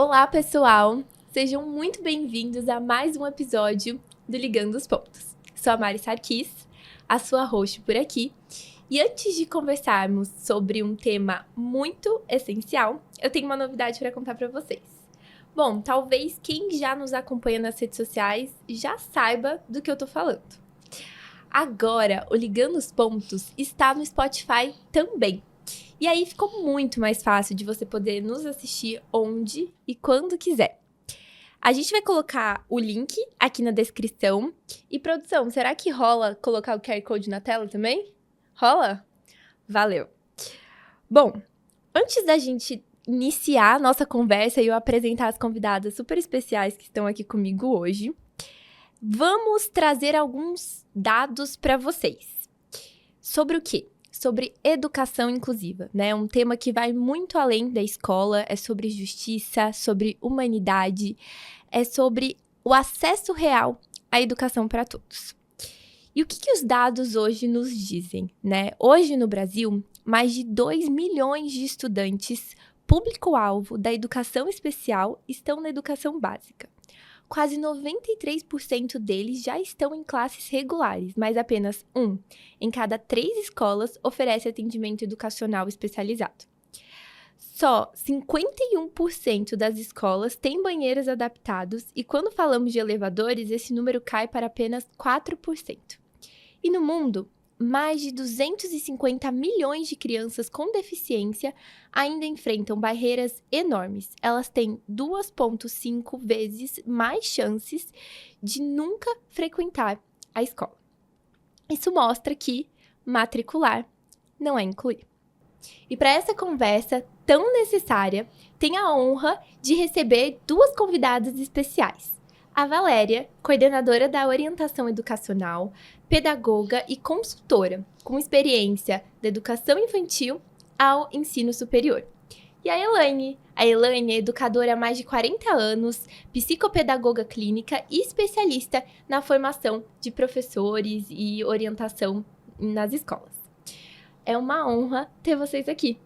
Olá, pessoal! Sejam muito bem-vindos a mais um episódio do Ligando os Pontos. Sou a Mari Sarkis, a sua host por aqui. E antes de conversarmos sobre um tema muito essencial, eu tenho uma novidade para contar para vocês. Bom, talvez quem já nos acompanha nas redes sociais já saiba do que eu tô falando. Agora, o Ligando os Pontos está no Spotify também. E aí ficou muito mais fácil de você poder nos assistir onde e quando quiser. A gente vai colocar o link aqui na descrição. E, produção, será que rola colocar o QR Code na tela também? Rola? Valeu! Bom, antes da gente iniciar a nossa conversa e eu apresentar as convidadas super especiais que estão aqui comigo hoje, vamos trazer alguns dados para vocês. Sobre o quê? Sobre educação inclusiva, né? Um tema que vai muito além da escola, é sobre justiça, sobre humanidade, é sobre o acesso real à educação para todos. E o que os dados hoje nos dizem, né? Hoje no Brasil, mais de 2 milhões de estudantes, público-alvo da educação especial, estão na educação básica. Quase 93% deles já estão em classes regulares, mas apenas 1 em cada 3 escolas oferece atendimento educacional especializado. Só 51% das escolas têm banheiros adaptados e quando falamos de elevadores, esse número cai para apenas 4%. E no mundo, mais de 250 milhões de crianças com deficiência ainda enfrentam barreiras enormes. Elas têm 2,5 vezes mais chances de nunca frequentar a escola. Isso mostra que matricular não é incluir. E para essa conversa tão necessária, tenho a honra de receber 2 convidadas especiais. A Valéria, coordenadora da orientação educacional, pedagoga e consultora, com experiência da educação infantil ao ensino superior. E a Elaine é educadora há mais de 40 anos, psicopedagoga clínica e especialista na formação de professores e orientação nas escolas. É uma honra ter vocês aqui.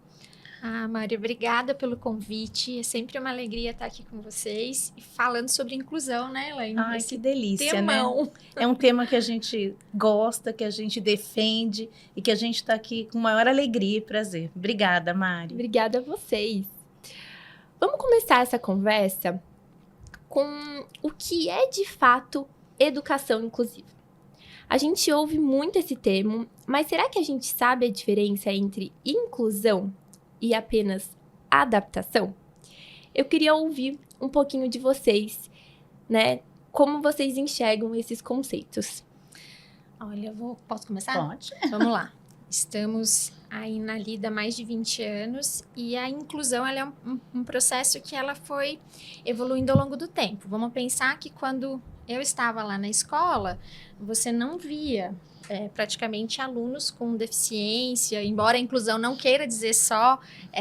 Mari, obrigada pelo convite. É sempre uma alegria estar aqui com vocês e falando sobre inclusão, né, Elaine? Ai, que delícia, temão. né? É um tema que a gente gosta, que a gente defende e que a gente está aqui com maior alegria e prazer. Obrigada, Mari. Obrigada a vocês. Vamos começar essa conversa com o que é, de fato, educação inclusiva. A gente ouve muito esse termo, mas será que a gente sabe a diferença entre inclusão e apenas adaptação? Eu queria ouvir um pouquinho de vocês, né? Como vocês enxergam esses conceitos? Olha, posso começar? Pode. Vamos lá. Estamos aí na lida há mais de 20 anos e a inclusão ela é um processo que ela foi evoluindo ao longo do tempo. Vamos pensar que quando eu estava lá na escola, você não via praticamente alunos com deficiência, embora a inclusão não queira dizer só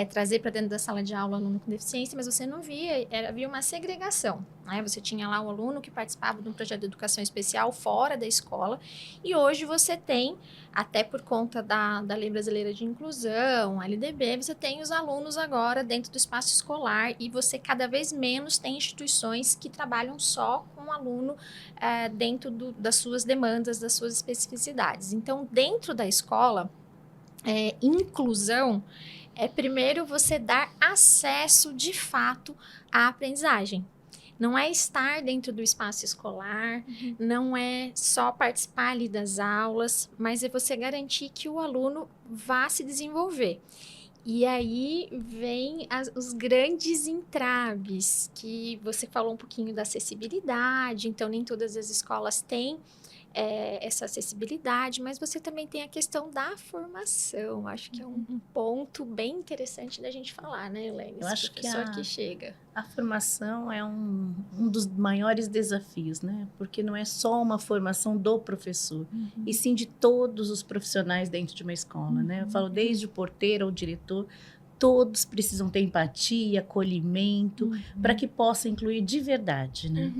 trazer para dentro da sala de aula aluno com deficiência, mas você não via, havia uma segregação, né? Você tinha lá o aluno que participava de um projeto de educação especial fora da escola e hoje você tem, até por conta da Lei Brasileira de Inclusão, a LDB, você tem os alunos agora dentro do espaço escolar e você cada vez menos tem instituições que trabalham só com o aluno dentro das suas demandas, das suas especificidades. Então, dentro da escola, inclusão é primeiro você dar acesso de fato à aprendizagem. Não é estar dentro do espaço escolar, não é só participar ali das aulas, mas é você garantir que o aluno vá se desenvolver. E aí vem os grandes entraves, que você falou um pouquinho da acessibilidade, então nem todas as escolas têm essa acessibilidade, mas você também tem a questão da formação. Acho que é um ponto bem interessante da gente falar, né, Elaine? Eu acho que que chega. A formação é um dos maiores desafios, né? Porque não é só uma formação do professor, e sim de todos os profissionais dentro de uma escola, né? Eu falo desde o porteiro ao diretor, todos precisam ter empatia, acolhimento, para que possa incluir de verdade, né?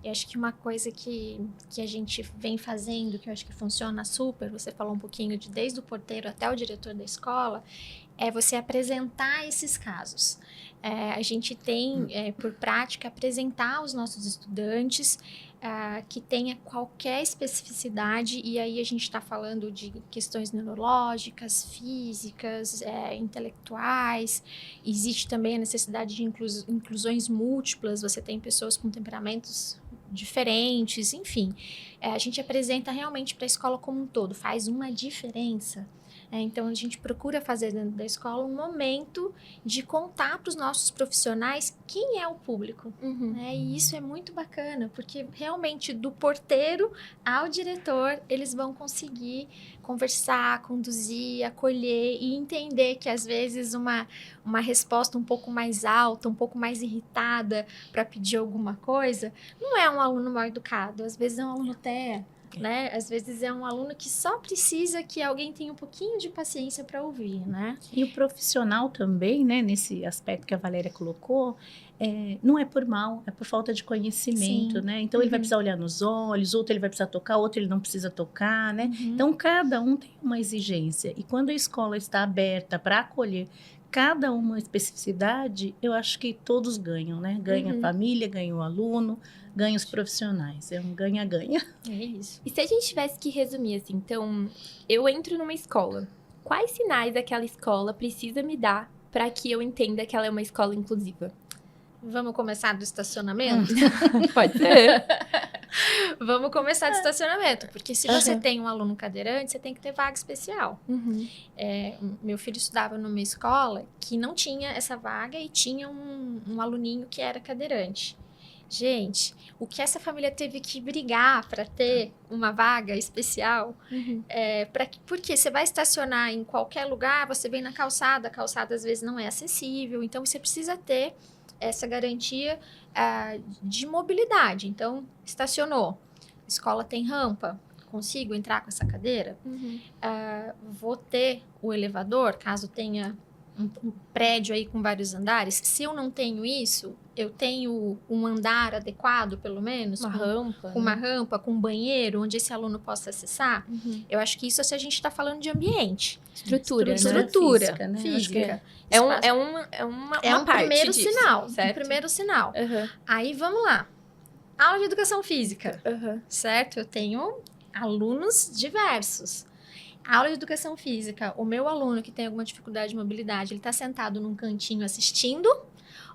Eu acho que uma coisa que a gente vem fazendo, que eu acho que funciona super, você falou um pouquinho de desde o porteiro até o diretor da escola, é você apresentar esses casos. A gente tem, por prática, apresentar aos nossos estudantes que tenha qualquer especificidade, e aí a gente está falando de questões neurológicas, físicas, intelectuais. Existe também a necessidade de inclusões múltiplas, você tem pessoas com temperamentos diferentes, enfim. A gente apresenta realmente para a escola como um todo, faz uma diferença. Então, a gente procura fazer dentro da escola um momento de contar para os nossos profissionais quem é o público. E isso é muito bacana, porque realmente do porteiro ao diretor, eles vão conseguir conversar, conduzir, acolher e entender que às vezes uma resposta um pouco mais alta, um pouco mais irritada para pedir alguma coisa, não é um aluno mal educado, às vezes é um aluno TEA. Né? Às vezes é um aluno que só precisa que alguém tenha um pouquinho de paciência para ouvir, né? E o profissional também, né, nesse aspecto que a Valéria colocou, não é por mal, é por falta de conhecimento, né? Então, ele vai precisar olhar nos olhos, outro ele vai precisar tocar, outro ele não precisa tocar, né? Então, cada um tem uma exigência. E quando a escola está aberta para acolher cada uma especificidade, eu acho que todos ganham, né? Ganha a família, ganha o aluno, ganha os profissionais. É um ganha-ganha. É isso. E se a gente tivesse que resumir assim, então, eu entro numa escola, quais sinais aquela escola precisa me dar para que eu entenda que ela é uma escola inclusiva? Vamos começar do estacionamento? Pode ser. Vamos começar do estacionamento, porque se você tem um aluno cadeirante, você tem que ter vaga especial. Meu filho estudava numa escola que não tinha essa vaga e tinha um aluninho que era cadeirante. Gente, o que essa família teve que brigar para ter uma vaga especial, porque você vai estacionar em qualquer lugar, você vem na calçada, a calçada às vezes não é acessível, então você precisa ter essa garantia de mobilidade. Então, estacionou, escola tem rampa, consigo entrar com essa cadeira? Vou ter o elevador, caso tenha um prédio aí com vários andares. Se eu não tenho isso, eu tenho um andar adequado, pelo menos, com uma rampa, com um banheiro, onde esse aluno possa acessar. Eu acho que isso, se a gente está falando de ambiente. Estrutura, física, né? Física. É uma parte primeiro disso, sinal, certo? um primeiro sinal. Aí, vamos lá. Aula de educação física, certo? Eu tenho alunos diversos. Aula de educação física, o meu aluno que tem alguma dificuldade de mobilidade, ele está sentado num cantinho assistindo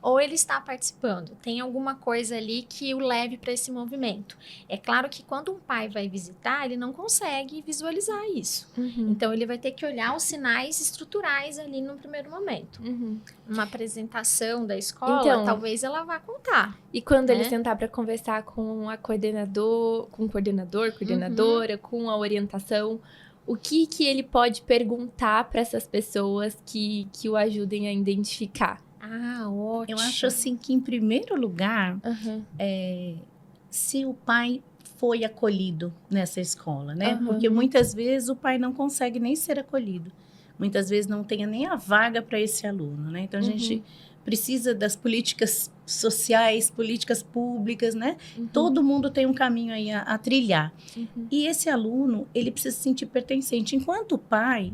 ou ele está participando? Tem alguma coisa ali que o leve para esse movimento. É claro que quando um pai vai visitar, ele não consegue visualizar isso. Então, ele vai ter que olhar os sinais estruturais ali no primeiro momento. Uma apresentação da escola, então, talvez ela vá contar. E quando ele sentar para conversar com a coordenadora, com a orientação, o que ele pode perguntar para essas pessoas que o ajudem a identificar? Ótimo. Eu acho assim que, em primeiro lugar, se o pai foi acolhido nessa escola, né? Porque muitas vezes o pai não consegue nem ser acolhido. Muitas vezes não tem nem a vaga para esse aluno, né? Então, a gente precisa das políticas sociais, políticas públicas, né? Todo mundo tem um caminho aí a trilhar. E esse aluno, ele precisa se sentir pertencente. Enquanto o pai,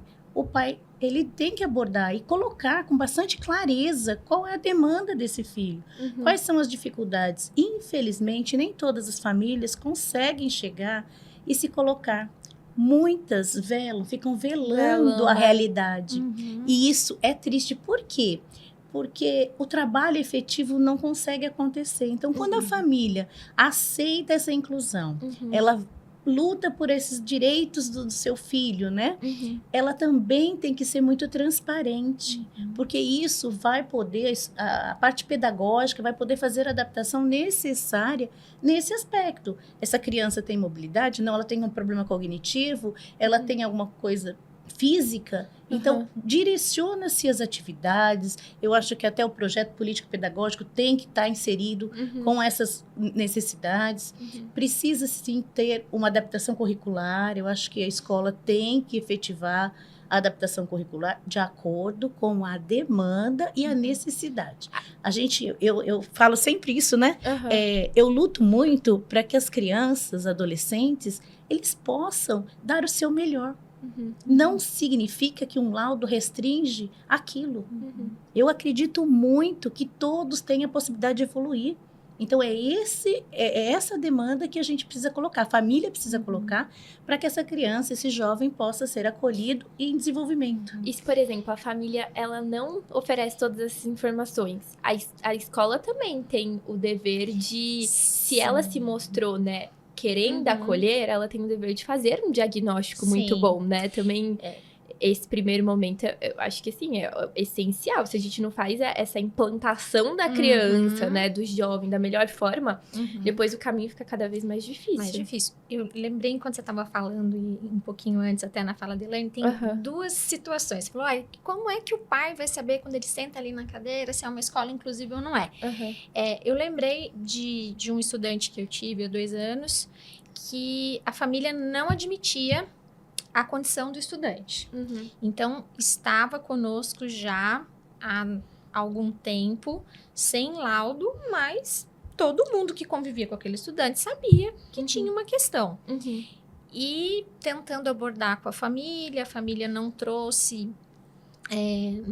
ele tem que abordar e colocar com bastante clareza qual é a demanda desse filho, quais são as dificuldades. Infelizmente, nem todas as famílias conseguem chegar e se colocar. Muitas ficam velando a realidade. E isso é triste. Por quê? Porque o trabalho efetivo não consegue acontecer. Então, quando a família aceita essa inclusão, ela luta por esses direitos do seu filho, né? Ela também tem que ser muito transparente, porque isso vai poder, a parte pedagógica vai poder fazer a adaptação necessária nesse aspecto. Essa criança tem mobilidade? Não, ela tem um problema cognitivo? Ela tem alguma coisa física? Então, direciona-se as atividades. Eu acho que até o projeto político-pedagógico tem que estar inserido com essas necessidades. Precisa, sim, ter uma adaptação curricular. Eu acho que a escola tem que efetivar a adaptação curricular de acordo com a demanda e a necessidade. Eu falo sempre isso, né? Eu luto muito para que as crianças, adolescentes, eles possam dar o seu melhor. Não significa que um laudo restringe aquilo. Eu acredito muito que todos têm a possibilidade de evoluir. Então, é essa demanda que a gente precisa colocar, a família precisa colocar, para que essa criança, esse jovem, possa ser acolhido e em desenvolvimento. E se, por exemplo, a família ela não oferece todas essas informações, a escola também tem o dever de, se ela se mostrou, né, querendo acolher, ela tem o dever de fazer um diagnóstico muito Sim. bom, né? Também esse primeiro momento, eu acho que assim, é essencial. Se a gente não faz essa implantação da criança, né, do jovem, da melhor forma, depois o caminho fica cada vez mais difícil. Mais difícil. Eu lembrei enquanto você estava falando, e um pouquinho antes, até na fala de Elaine, tem duas situações. Você falou, olha, como é que o pai vai saber quando ele senta ali na cadeira se é uma escola inclusiva ou não é? Eu lembrei de um estudante que eu tive há 2 anos, que a família não admitia a condição do estudante. Então, estava conosco já há algum tempo, sem laudo, mas todo mundo que convivia com aquele estudante sabia que tinha uma questão. E tentando abordar com a família não trouxe,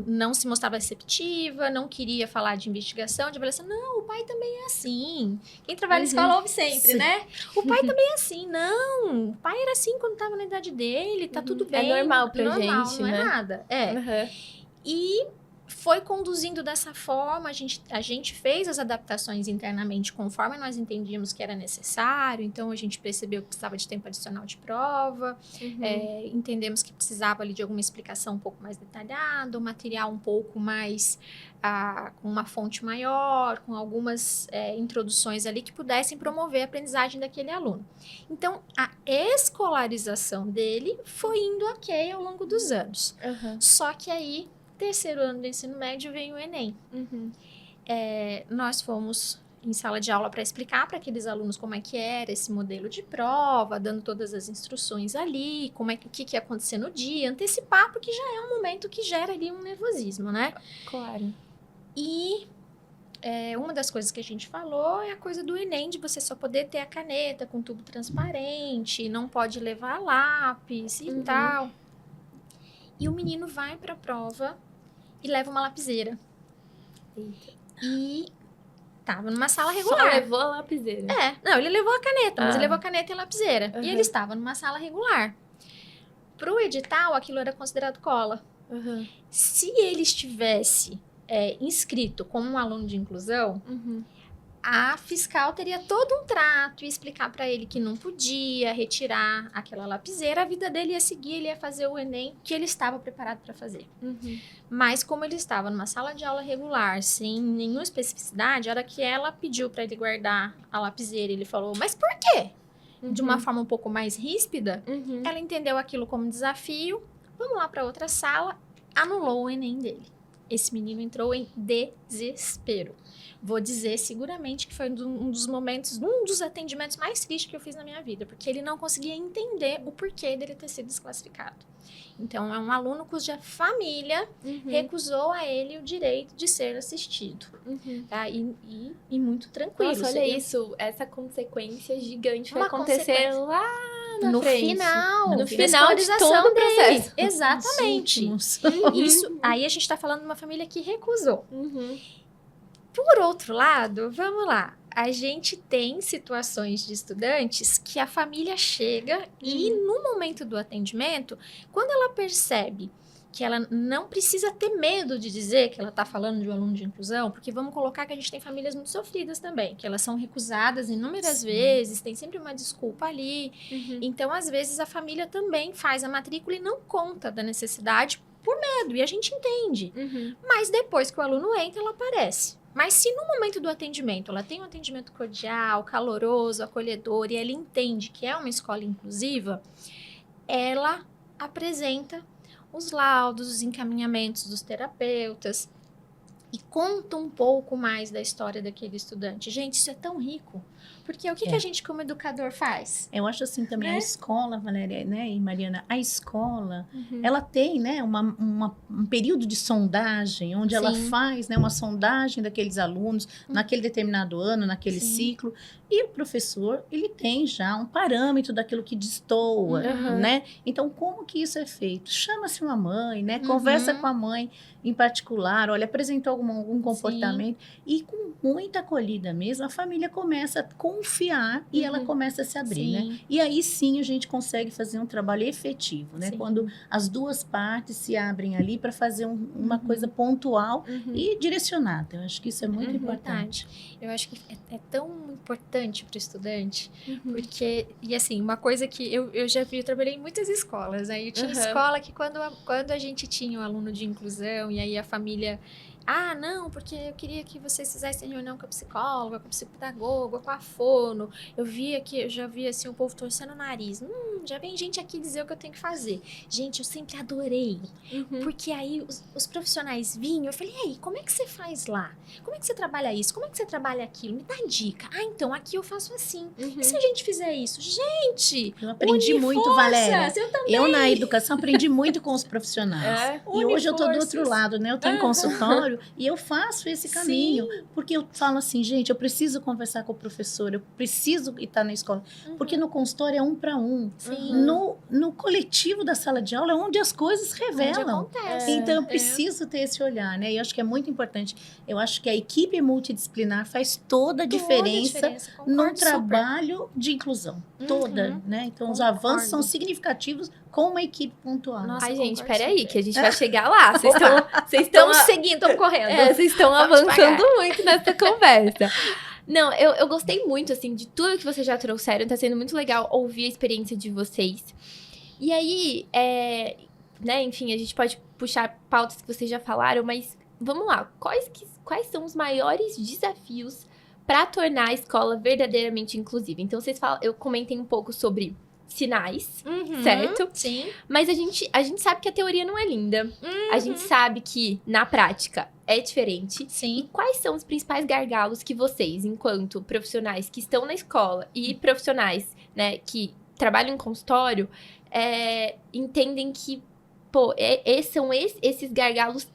não se mostrava receptiva, não queria falar de investigação, de avaliação. Não, o pai também é assim. Quem trabalha na escola ouve sempre, né? O pai também é assim. Não, o pai era assim quando estava na idade dele, tá tudo bem. É normal pra normal, gente, não né? é nada. E foi conduzindo dessa forma, a gente fez as adaptações internamente conforme nós entendíamos que era necessário, então a gente percebeu que precisava de tempo adicional de prova, entendemos que precisava ali de alguma explicação um pouco mais detalhada, um material um pouco mais, com uma fonte maior, com algumas introduções ali que pudessem promover a aprendizagem daquele aluno. Então, a escolarização dele foi indo ok ao longo dos anos. Só que aí, 3º ano do ensino médio, veio o Enem. Nós fomos em sala de aula para explicar para aqueles alunos como é que era esse modelo de prova, dando todas as instruções ali, o que ia acontecer no dia, antecipar, porque já é um momento que gera ali um nervosismo, né? Claro. E uma das coisas que a gente falou é a coisa do Enem, de você só poder ter a caneta com tubo transparente, não pode levar lápis e tal. E o menino vai para a prova e leva uma lapiseira. E tava numa sala regular. Só levou a lapiseira. Não, ele levou a caneta, mas ele levou a caneta e a lapiseira. E ele estava numa sala regular. Pro edital, aquilo era considerado cola. Se ele estivesse inscrito como um aluno de inclusão, a fiscal teria todo um trato e explicar para ele que não podia retirar aquela lapiseira, a vida dele ia seguir, ele ia fazer o Enem que ele estava preparado para fazer. Mas como ele estava numa sala de aula regular, sem nenhuma especificidade, a hora que ela pediu para ele guardar a lapiseira, ele falou, mas por quê? De uma forma um pouco mais ríspida, ela entendeu aquilo como desafio, vamos lá para outra sala, anulou o Enem dele. Esse menino entrou em desespero. Vou dizer seguramente que foi um dos atendimentos mais tristes que eu fiz na minha vida, porque ele não conseguia entender o porquê dele ter sido desclassificado. Então, é um aluno cuja família recusou a ele o direito de ser assistido. Tá? E muito tranquilo. Nossa, olha isso, essa consequência gigante vai Uma acontecer lá no frente. final. No final de todo o processo. Exatamente. Isso, aí a gente está falando de uma família que recusou. Por outro lado, vamos lá. A gente tem situações de estudantes que a família chega e no momento do atendimento, quando ela percebe que ela não precisa ter medo de dizer que ela está falando de um aluno de inclusão, porque vamos colocar que a gente tem famílias muito sofridas também, que elas são recusadas inúmeras vezes, tem sempre uma desculpa ali. Então, às vezes, a família também faz a matrícula e não conta da necessidade por medo, e a gente entende. Mas depois que o aluno entra, ela aparece. Mas se no momento do atendimento ela tem um atendimento cordial, caloroso, acolhedor, e ela entende que é uma escola inclusiva, ela apresenta os laudos, os encaminhamentos dos terapeutas e conta um pouco mais da história daquele estudante. Gente, isso é tão rico, Porque o que a gente como educador faz? Eu acho assim também, Né? a escola, Valéria, né, e Mariana, a escola, Uhum. ela tem, né, um período de sondagem, onde ela Sim. faz, né, uma sondagem daqueles alunos, naquele determinado ano, naquele Sim. ciclo, e o professor, ele tem já um parâmetro daquilo que destoa, Uhum. né? Então, como que isso é feito? Chama-se uma mãe, né, conversa com a mãe em particular, olha, apresentou algum comportamento, e com muita acolhida mesmo, a família começa a confiar e ela começa a se abrir, né? Sim. E aí sim a gente consegue fazer um trabalho efetivo, né? Sim. Quando as duas partes se abrem ali para fazer uma coisa pontual e direcionada. Eu acho que isso é muito importante. Verdade. Eu acho que é tão importante para o estudante, porque, e assim, uma coisa que eu já vi, eu trabalhei em muitas escolas, aí eu tinha escola que quando a gente tinha um aluno de inclusão, e aí a família, não, porque eu queria que vocês fizessem reunião com a psicóloga, com a psicopedagoga, com a fono, eu já vi assim, o povo torcendo o nariz, já vem gente aqui dizer o que eu tenho que fazer. Gente, eu sempre adorei, porque aí os profissionais vinham, eu falei, e aí, como é que você faz lá? Como é que você trabalha isso? Como é que você trabalha aquilo? Me dá dica. Então, aqui eu faço assim. E se a gente fizer isso? Gente, Eu aprendi muito, forças, Valéria. eu também. Eu, na educação, aprendi muito com os profissionais. E hoje eu estou do outro lado, né? Eu estou em consultório e eu faço esse caminho. Porque eu falo assim, gente, eu preciso conversar com o professor, eu preciso estar na escola. Porque no consultório é 1 para 1. No coletivo da sala de aula é onde as coisas revelam. Acontece. Então, eu preciso ter esse olhar, né? E eu acho que é muito importante. Eu acho que a equipe multidisciplinar faz toda a diferença no trabalho de inclusão. Toda, né? Então, os avanços são significativos com uma equipe pontual. Nossa, Ai, eu gente, concordo peraí, super. que a gente vai chegar lá. Vocês estão Estamos seguindo, estamos correndo. vocês estão Vamos avançando devagar. muito nessa conversa. Não, eu gostei muito, assim, de tudo que vocês já trouxeram. Tá sendo muito legal ouvir a experiência de vocês. E aí, né, enfim, a gente pode puxar pautas que vocês já falaram, mas vamos lá. Quais são os maiores desafios para tornar a escola verdadeiramente inclusiva? Então, eu comentei um pouco sobre sinais, certo? Sim. Mas a gente sabe que a teoria não é linda. A gente sabe que, na prática, é diferente. E Sim. quais são os principais gargalos que vocês, enquanto profissionais que estão na escola e profissionais, né, que trabalham em consultório, entendem que, esses gargalos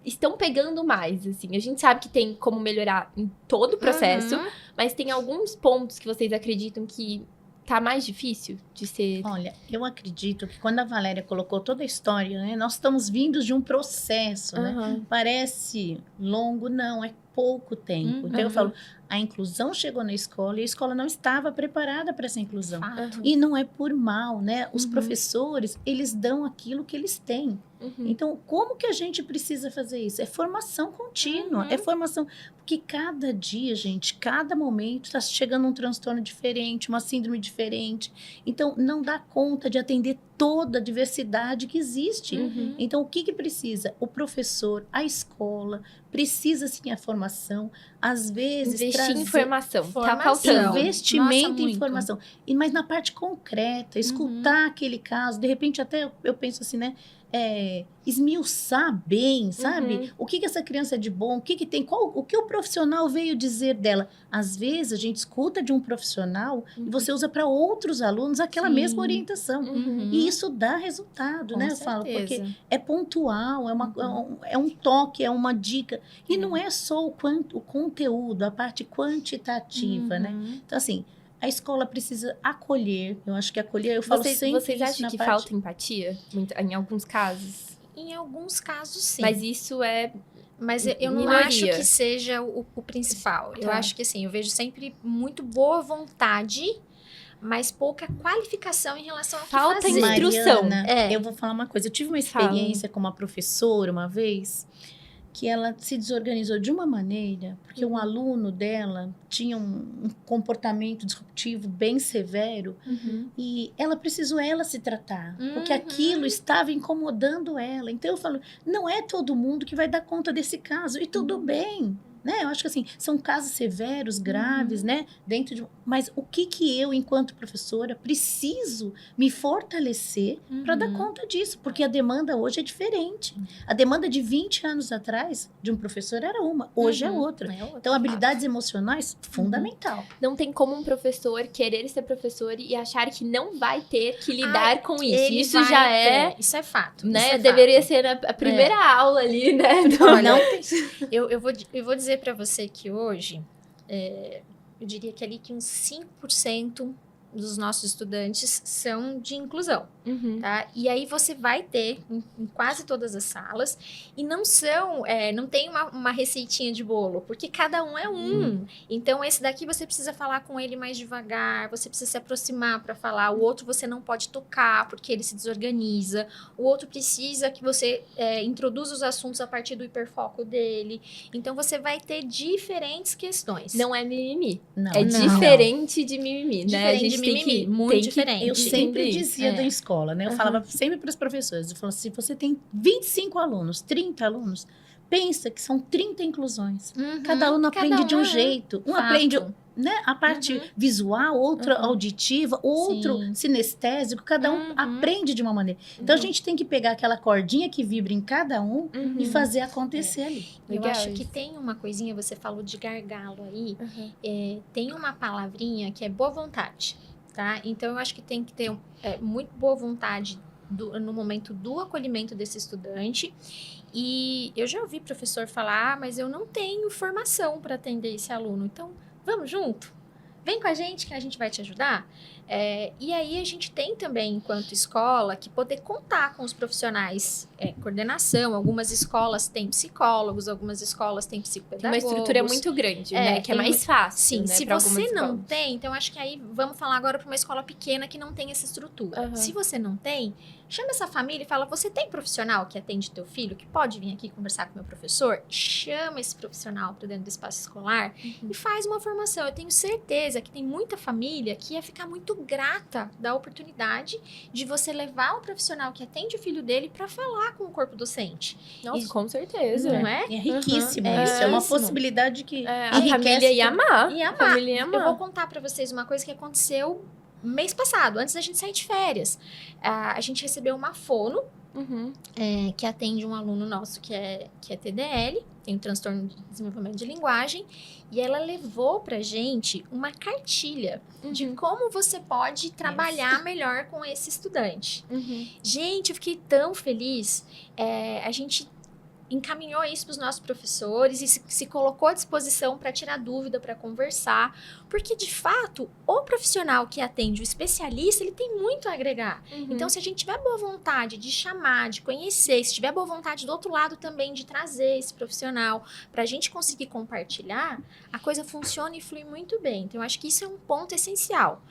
estão pegando mais, assim. A gente sabe que tem como melhorar em todo o processo, mas tem alguns pontos que vocês acreditam que tá mais difícil de ser... Olha, eu acredito que quando a Valéria colocou toda a história, né? Nós estamos vindos de um processo, né? Parece longo, não, é pouco tempo. Então, eu falo, a inclusão chegou na escola e a escola não estava preparada para essa inclusão. E não é por mal, né? Os professores, eles dão aquilo que eles têm. Então, como que a gente precisa fazer isso? É formação contínua, é formação... Porque cada dia, gente, cada momento está chegando um transtorno diferente, uma síndrome diferente. Então, não dá conta de atender toda a diversidade que existe. Então, o que precisa? O professor, a escola, precisa sim a formação. Às vezes, investir em formação. Tá faltando. Investimento em formação. Mas na parte concreta, escutar aquele caso, de repente até eu penso assim, né? Esmiuçar bem, sabe? O que essa criança é de bom, o que tem, o que o profissional veio dizer dela. Às vezes, a gente escuta de um profissional e você usa para outros alunos aquela mesma orientação. E isso dá resultado, né? Eu falo, porque é pontual, é um toque, é uma dica. E não é só o conteúdo, a parte quantitativa, né? Então, assim, a escola precisa acolher. Eu acho que acolher, eu falo sempre Vocês isso acham na que parte... falta empatia? Em alguns casos? Em alguns casos, sim. Mas isso é... Mas eu não minoria. acho que seja o principal. Eu acho que, assim, eu vejo sempre muito boa vontade, mas pouca qualificação em relação ao que Falta fazer. instrução. Mariana, eu vou falar uma coisa. Eu tive uma experiência com uma professora uma vez, que ela se desorganizou de uma maneira, porque um aluno dela tinha um comportamento disruptivo bem severo, e ela precisou se tratar, porque aquilo estava incomodando ela. Então eu falo, não é todo mundo que vai dar conta desse caso, e tudo bem. né? Eu acho que assim, são casos severos, graves, né? Dentro de... Mas o que eu, enquanto professora, preciso me fortalecer para dar conta disso? Porque a demanda hoje é diferente. A demanda de 20 anos atrás de um professor era uma, hoje é outra. Então, habilidades emocionais, fundamental. Não tem como um professor querer ser professor e achar que não vai ter que lidar com isso. Isso já é... Isso é fato. Né? Isso é Deveria fato. ser a primeira aula ali, né? Olha, eu vou dizer para você que hoje, eu diria que ali que uns 5% dos nossos estudantes são de inclusão, tá? E aí você vai ter em quase todas as salas, e não tem uma receitinha de bolo, porque cada um é um. Então, esse daqui você precisa falar com ele mais devagar, você precisa se aproximar para falar, o outro você não pode tocar, porque ele se desorganiza, o outro precisa que você introduza os assuntos a partir do hiperfoco dele. Então, você vai ter diferentes questões. Não é mimimi. Não, É diferente de mimimi, né? A gente mimimi, muito diferente. Eu sempre dizia da escola, né? Eu falava sempre para os professores, eu falava, se você tem 25 alunos, 30 alunos, pensa que são 30 inclusões. Cada aluno aprende de um jeito. Um aprende, né, a parte visual, outro auditiva, outro sinestésico, cada um aprende de uma maneira. Então, a gente tem que pegar aquela cordinha que vibra em cada um e fazer acontecer ali. Eu acho que tem uma coisinha, você falou de gargalo aí, tem uma palavrinha que é boa vontade, tá? Então, eu acho que tem que ter muito boa vontade no momento do acolhimento desse estudante. E eu já ouvi professor falar, mas eu não tenho formação para atender esse aluno, então vamos junto? Vem com a gente que a gente vai te ajudar. E aí a gente tem também, enquanto escola, que poder contar com os profissionais, coordenação. Algumas escolas têm psicólogos, algumas escolas têm psicopedagogos. Uma estrutura muito grande, né? Que é mais fácil. Sim, né, se você não tem, então acho que aí vamos falar agora para uma escola pequena que não tem essa estrutura. Se você não tem, chama essa família e fala, você tem profissional que atende teu filho, que pode vir aqui conversar com o meu professor? Chama esse profissional para dentro do espaço escolar e faz uma formação. Eu tenho certeza que tem muita família que ia ficar muito grata da oportunidade de você levar o profissional que atende o filho dele para falar com o corpo docente. Nossa, com certeza. Não é? É riquíssimo isso. É uma possibilidade que a família ia amar. Ia amar. Eu vou contar para vocês uma coisa que aconteceu mês passado, antes da gente sair de férias. A gente recebeu uma fono que atende um aluno nosso que é TDL, tem um transtorno de desenvolvimento de linguagem, e ela levou pra gente uma cartilha de como você pode trabalhar melhor com esse estudante. Gente, eu fiquei tão feliz. A gente encaminhou isso para os nossos professores e se colocou à disposição para tirar dúvida, para conversar, porque de fato o profissional que atende o especialista, ele tem muito a agregar. Então, se a gente tiver boa vontade de chamar, de conhecer, se tiver boa vontade do outro lado também de trazer esse profissional para a gente conseguir compartilhar, a coisa funciona e flui muito bem. Então, eu acho que isso é um ponto essencial.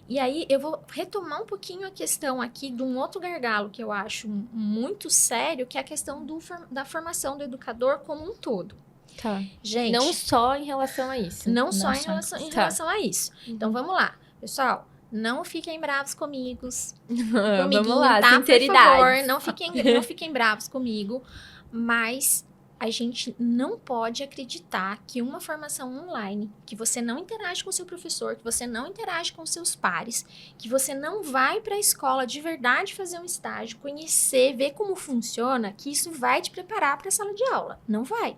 E aí, eu vou retomar um pouquinho a questão aqui de um outro gargalo que eu acho muito sério, que é a questão da formação do educador como um todo. Tá. Gente, não só em relação a isso. Não só em relação a isso. Então, vamos lá. Pessoal, não fiquem bravos comigo. Vamos lá, tá? sinceridade. Por favor, não fiquem bravos comigo. Mas a gente não pode acreditar que uma formação online, que você não interage com o seu professor, que você não interage com seus pares, que você não vai para a escola de verdade fazer um estágio, conhecer, ver como funciona, que isso vai te preparar para a sala de aula. Não vai.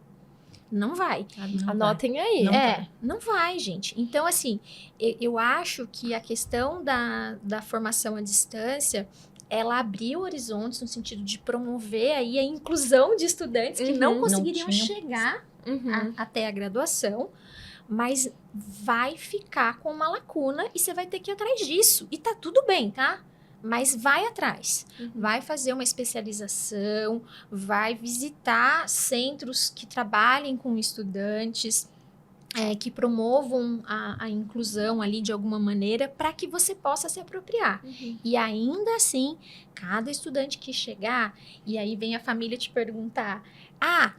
Não vai. Anotem aí. Não vai, gente. Então, assim, eu acho que a questão da formação à distância, ela abriu horizontes no sentido de promover aí a inclusão de estudantes que não conseguiriam chegar até a graduação, mas vai ficar com uma lacuna e você vai ter que ir atrás disso. E tá tudo bem, tá? Mas vai atrás, vai fazer uma especialização, vai visitar centros que trabalhem com estudantes, que promovam a inclusão ali de alguma maneira, para que você possa se apropriar. E ainda assim, cada estudante que chegar, e aí vem a família te perguntar,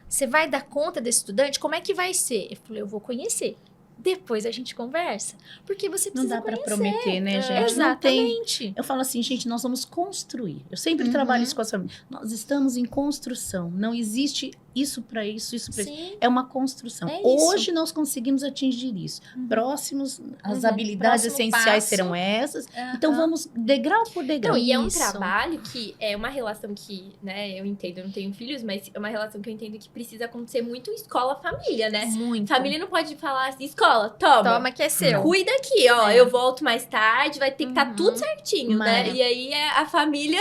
você vai dar conta desse estudante? Como é que vai ser? Eu falei, eu vou conhecer. Depois a gente conversa. Porque você precisa Não dá para conhecer. prometer, né, gente? Exatamente. Não tem. Eu falo assim, gente, nós vamos construir. Eu sempre trabalho isso com as famílias. Nós estamos em construção. Não existe isso para isso, isso para isso. Sim. É uma construção. É isso. Hoje nós conseguimos atingir isso. Próximos, as habilidades Próximo essenciais passo. serão essas. Aham. Então vamos degrau por degrau. Não, e é um Isso. trabalho que é uma relação que, né, eu entendo, eu não tenho filhos, mas é uma relação que eu entendo que precisa acontecer muito escola-família, né? Muito. Família não pode falar assim, escola, toma, que é seu. cuida aqui, ó, É. eu volto mais tarde, vai ter que estar Uhum. tudo certinho, Mas- né? E aí a família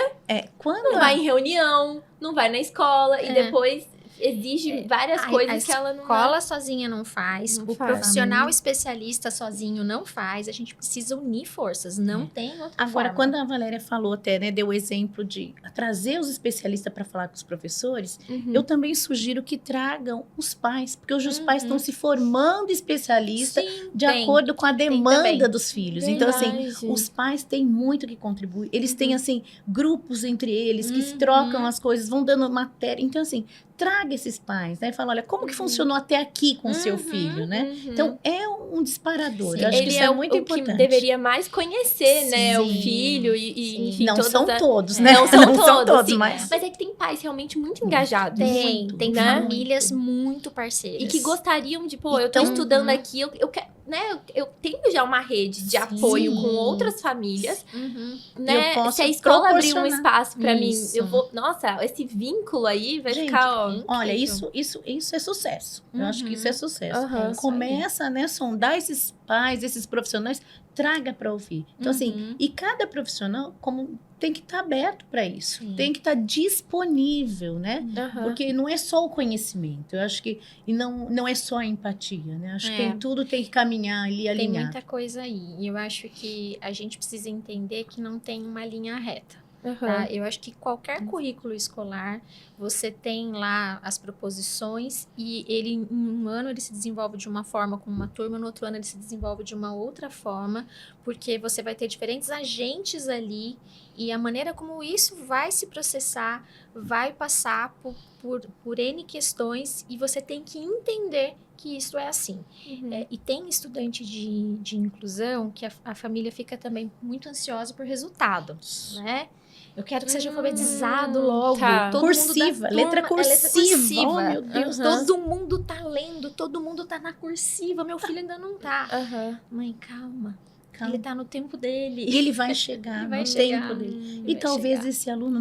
Quando não vai em reunião, não vai na escola, e É. depois exige várias coisas que ela não... A escola sozinha não faz, Não o faz. profissional especialista sozinho não faz, a gente precisa unir forças, não tem outra Agora, forma. quando a Valéria falou até, né, deu o exemplo de trazer os especialistas para falar com os professores, Uhum. eu também sugiro que tragam os pais, porque hoje os pais estão se formando especialistas Sim, de tem. acordo com a também. demanda dos filhos. Então, assim, Verdade. os pais têm muito que contribuir. Eles têm, assim, grupos entre eles que se Uhum. trocam as coisas, vão dando matéria. Então, assim, traga esses pais, né? Fala, olha, como que funcionou até aqui com o seu filho, né? Uhum. Então, é um disparador. Sim. Eu acho que Ele isso é é muito o importante. que deveria mais conhecer, né, o Sim, filho sim. enfim, Não todas são as- todos, É. né? Não são todos, sim. mas... Mas é que tem pais realmente muito engajados. Tem, Muito, tem né? famílias muito parceiras. E que gostariam de, pô, eu tô Então, estudando aqui, eu quero, né, eu tenho já uma rede de Sim. apoio com outras famílias, Uhum. né? Eu posso Se a escola abrir um proporcionar. espaço pra mim, Isso. eu vou, nossa, esse vínculo aí vai Gente, ficar, ó. Olha, Incrível. isso é sucesso. Eu acho que isso é sucesso. Aham. Começa, né, sondar esses pais, esses profissionais, traga para ouvir. Então, assim, Uhum. e cada profissional como tem que estar aberto para isso. Sim. Tem que estar disponível, né? Aham. Porque não é só o conhecimento. Eu acho que e não é só a empatia, né? Acho que É. tudo tem que caminhar ali Tem alinhado. muita coisa aí. E eu acho que a gente precisa entender que não tem uma linha reta. Aham. Tá? Eu acho que qualquer currículo escolar, você tem lá as proposições e ele em um ano ele se desenvolve de uma forma com uma turma, no outro ano ele se desenvolve de uma outra forma, porque você vai ter diferentes agentes ali e a maneira como isso vai se processar vai passar por N questões e você tem que entender que isso é assim. Uhum. E tem estudante de inclusão que a família fica também muito ansiosa por resultado, né? Eu quero que seja alfabetizado logo. tá. Todo mundo da Cursiva, turma letra é cursiva. Oh, meu Deus. Aham. Todo mundo tá lendo, todo mundo tá na cursiva. Meu filho ainda não tá. Aham. Mãe, calma. Calma. Ele tá no tempo dele. E ele vai chegar Ele vai no chegar. tempo dele. Ele E vai talvez chegar. esse aluno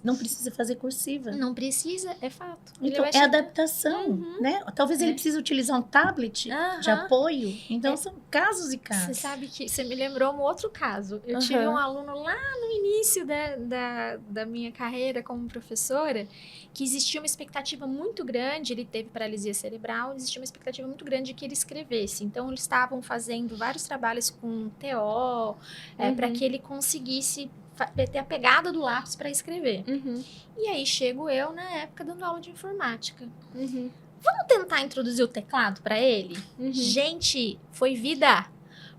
não precisa fazer cursiva. Não precisa, é fato. Ele Então, vai é chegar. adaptação, né? Talvez ele precise utilizar um tablet de Aham. apoio. Então, são casos e Você casos. sabe que você me lembrou um outro caso. Eu tive Aham. um aluno lá no início da minha carreira como professora que existia uma expectativa muito grande, ele teve paralisia cerebral, existia uma expectativa muito grande de que ele escrevesse. Então, eles estavam fazendo vários trabalhos com TO, para que ele conseguisse ter a pegada do lápis para escrever. Uhum. E aí, chego eu, na época, dando aula de informática. Uhum. Vamos tentar introduzir o teclado para ele? Uhum. Gente, foi vida.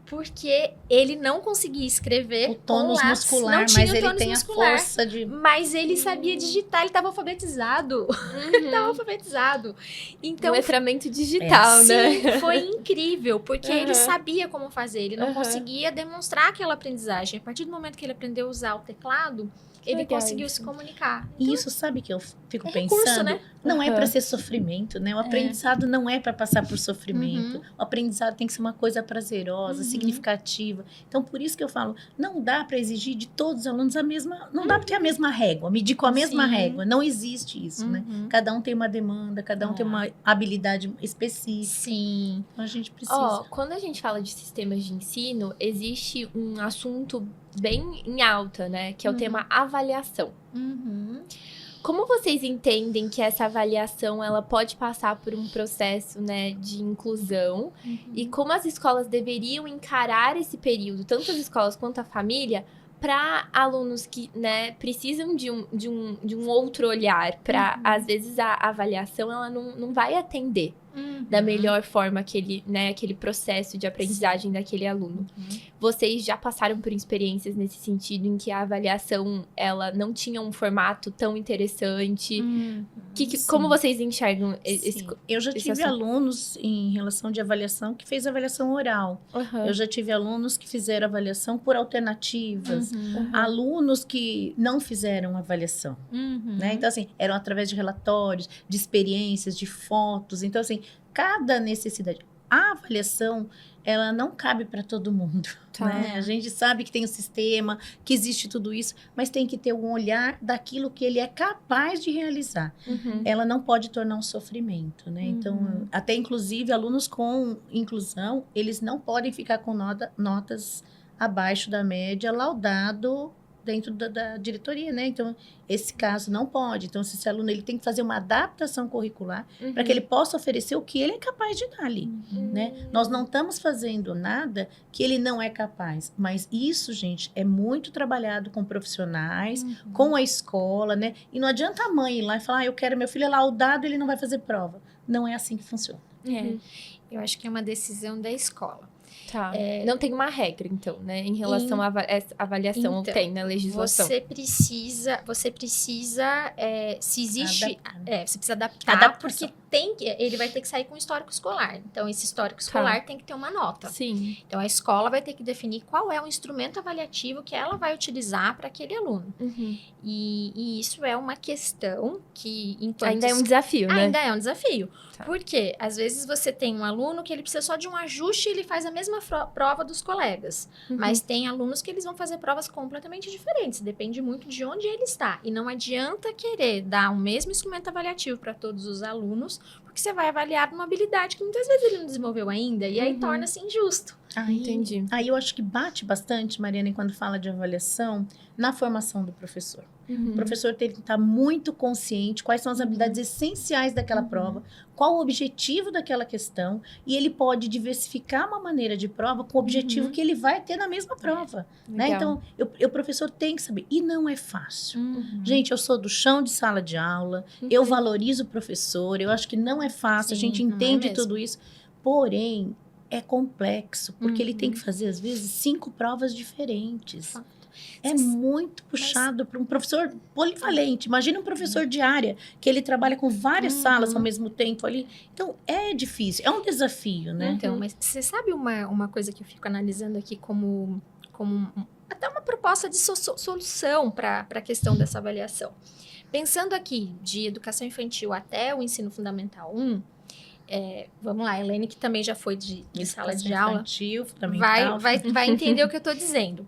Porque ele não conseguia escrever O tônus com lápis, muscular, não tinha mas o ele tônus tem muscular. a força de... Mas ele sabia digitar, ele estava alfabetizado. Ele estava alfabetizado. Então, Um letramento digital, né? sim, foi incrível, porque ele Uhum. sabia como fazer. Ele não Uhum. conseguia demonstrar aquela aprendizagem. A partir do momento que ele aprendeu a usar o teclado, ele legal conseguiu isso. se comunicar. E isso, sabe que eu fico É pensando? recurso, né? Não é Aham. para ser sofrimento, né? O aprendizado não é para passar por sofrimento. Uhum. O aprendizado tem que ser uma coisa prazerosa, significativa. Então, por isso que eu falo, não dá para exigir de todos os alunos a mesma... Não dá para ter a mesma régua, medir com a mesma Sim. régua. Não existe isso, né? Uhum. Cada um tem uma demanda, cada um tem uma habilidade específica. Sim. Então, a gente precisa... Ó, quando a gente fala de sistemas de ensino, existe um assunto bem em alta, né? Que é o tema avaliação. Uhum. Como vocês entendem que essa avaliação ela pode passar por um processo, né, de inclusão? E como as escolas deveriam encarar esse período, tanto as escolas quanto a família, para alunos que, né, precisam de um outro olhar, para às vezes a avaliação ela não vai atender da melhor forma aquele processo de aprendizagem daquele aluno. Vocês já passaram por experiências nesse sentido em que a avaliação ela não tinha um formato tão interessante, Como vocês enxergam Sim. Eu já tive assunto? alunos em relação de avaliação que fez avaliação oral. Uhum. Eu já tive alunos que fizeram avaliação por alternativas. Uhum. Alunos que não fizeram avaliação. Né? Então, assim, eram através de relatórios, de experiências, de fotos. Então, assim, cada necessidade. A avaliação, ela não cabe para todo mundo. Tá. Né? A gente sabe que tem um sistema, que existe tudo isso, mas tem que ter um olhar daquilo que ele é capaz de realizar. Uhum. Ela não pode tornar um sofrimento, né? Então, até inclusive, alunos com inclusão, eles não podem ficar com notas abaixo da média, laudado dentro da diretoria, né? Então, esse caso não pode. Então, esse aluno ele tem que fazer uma adaptação curricular para que ele possa oferecer o que ele é capaz de dar ali, né? Nós não estamos fazendo nada que ele não é capaz, mas isso, gente, é muito trabalhado com profissionais, com a escola, né? E não adianta a mãe ir lá e falar, eu quero meu filho é laudado, ele não vai fazer prova. Não é assim que funciona. Eu acho que é uma decisão da escola. Tá. Não tem uma regra, então, né? Em relação à avaliação, então, tem na legislação. Você precisa se existe... você precisa adaptar, Adaptação. porque ele vai ter que sair com histórico escolar. Então, esse histórico escolar tem que ter uma nota. Sim. Então, a escola vai ter que definir qual é o instrumento avaliativo que ela vai utilizar para aquele aluno. E isso é uma questão que... Ainda é um desafio, né? Ainda é um desafio. Tá. Porque, às vezes, você tem um aluno que ele precisa só de um ajuste e ele faz a mesma prova dos colegas. Mas tem alunos que eles vão fazer provas completamente diferentes. Depende muito de onde ele está. E não adianta querer dar o mesmo instrumento avaliativo para todos os alunos, porque você vai avaliar uma habilidade que muitas vezes ele não desenvolveu ainda. E aí torna-se injusto. Entendi. Aí eu acho que bate bastante, Mariana, quando fala de avaliação, na formação do professor. O professor tem que estar muito consciente quais são as habilidades essenciais daquela prova, qual o objetivo daquela questão, e ele pode diversificar uma maneira de prova com o objetivo que ele vai ter na mesma prova. Né? Então, o professor tem que saber. E não é fácil. Gente, eu sou do chão de sala de aula, eu valorizo o professor, eu acho que não é fácil, a gente entende tudo isso. Porém, é complexo, porque ele tem que fazer, às vezes, 5 provas diferentes. É muito puxado para um professor polivalente. Imagina um professor de área, que ele trabalha com várias salas ao mesmo tempo ali. Então, é difícil, é um desafio, né? Então, mas você sabe uma coisa que eu fico analisando aqui como até uma proposta de solução para a questão dessa avaliação. Pensando aqui, de educação infantil até o ensino fundamental 1, vamos lá, a Helene, que também já foi de sala de aula, infantil, fundamental. vai entender o que eu estou dizendo.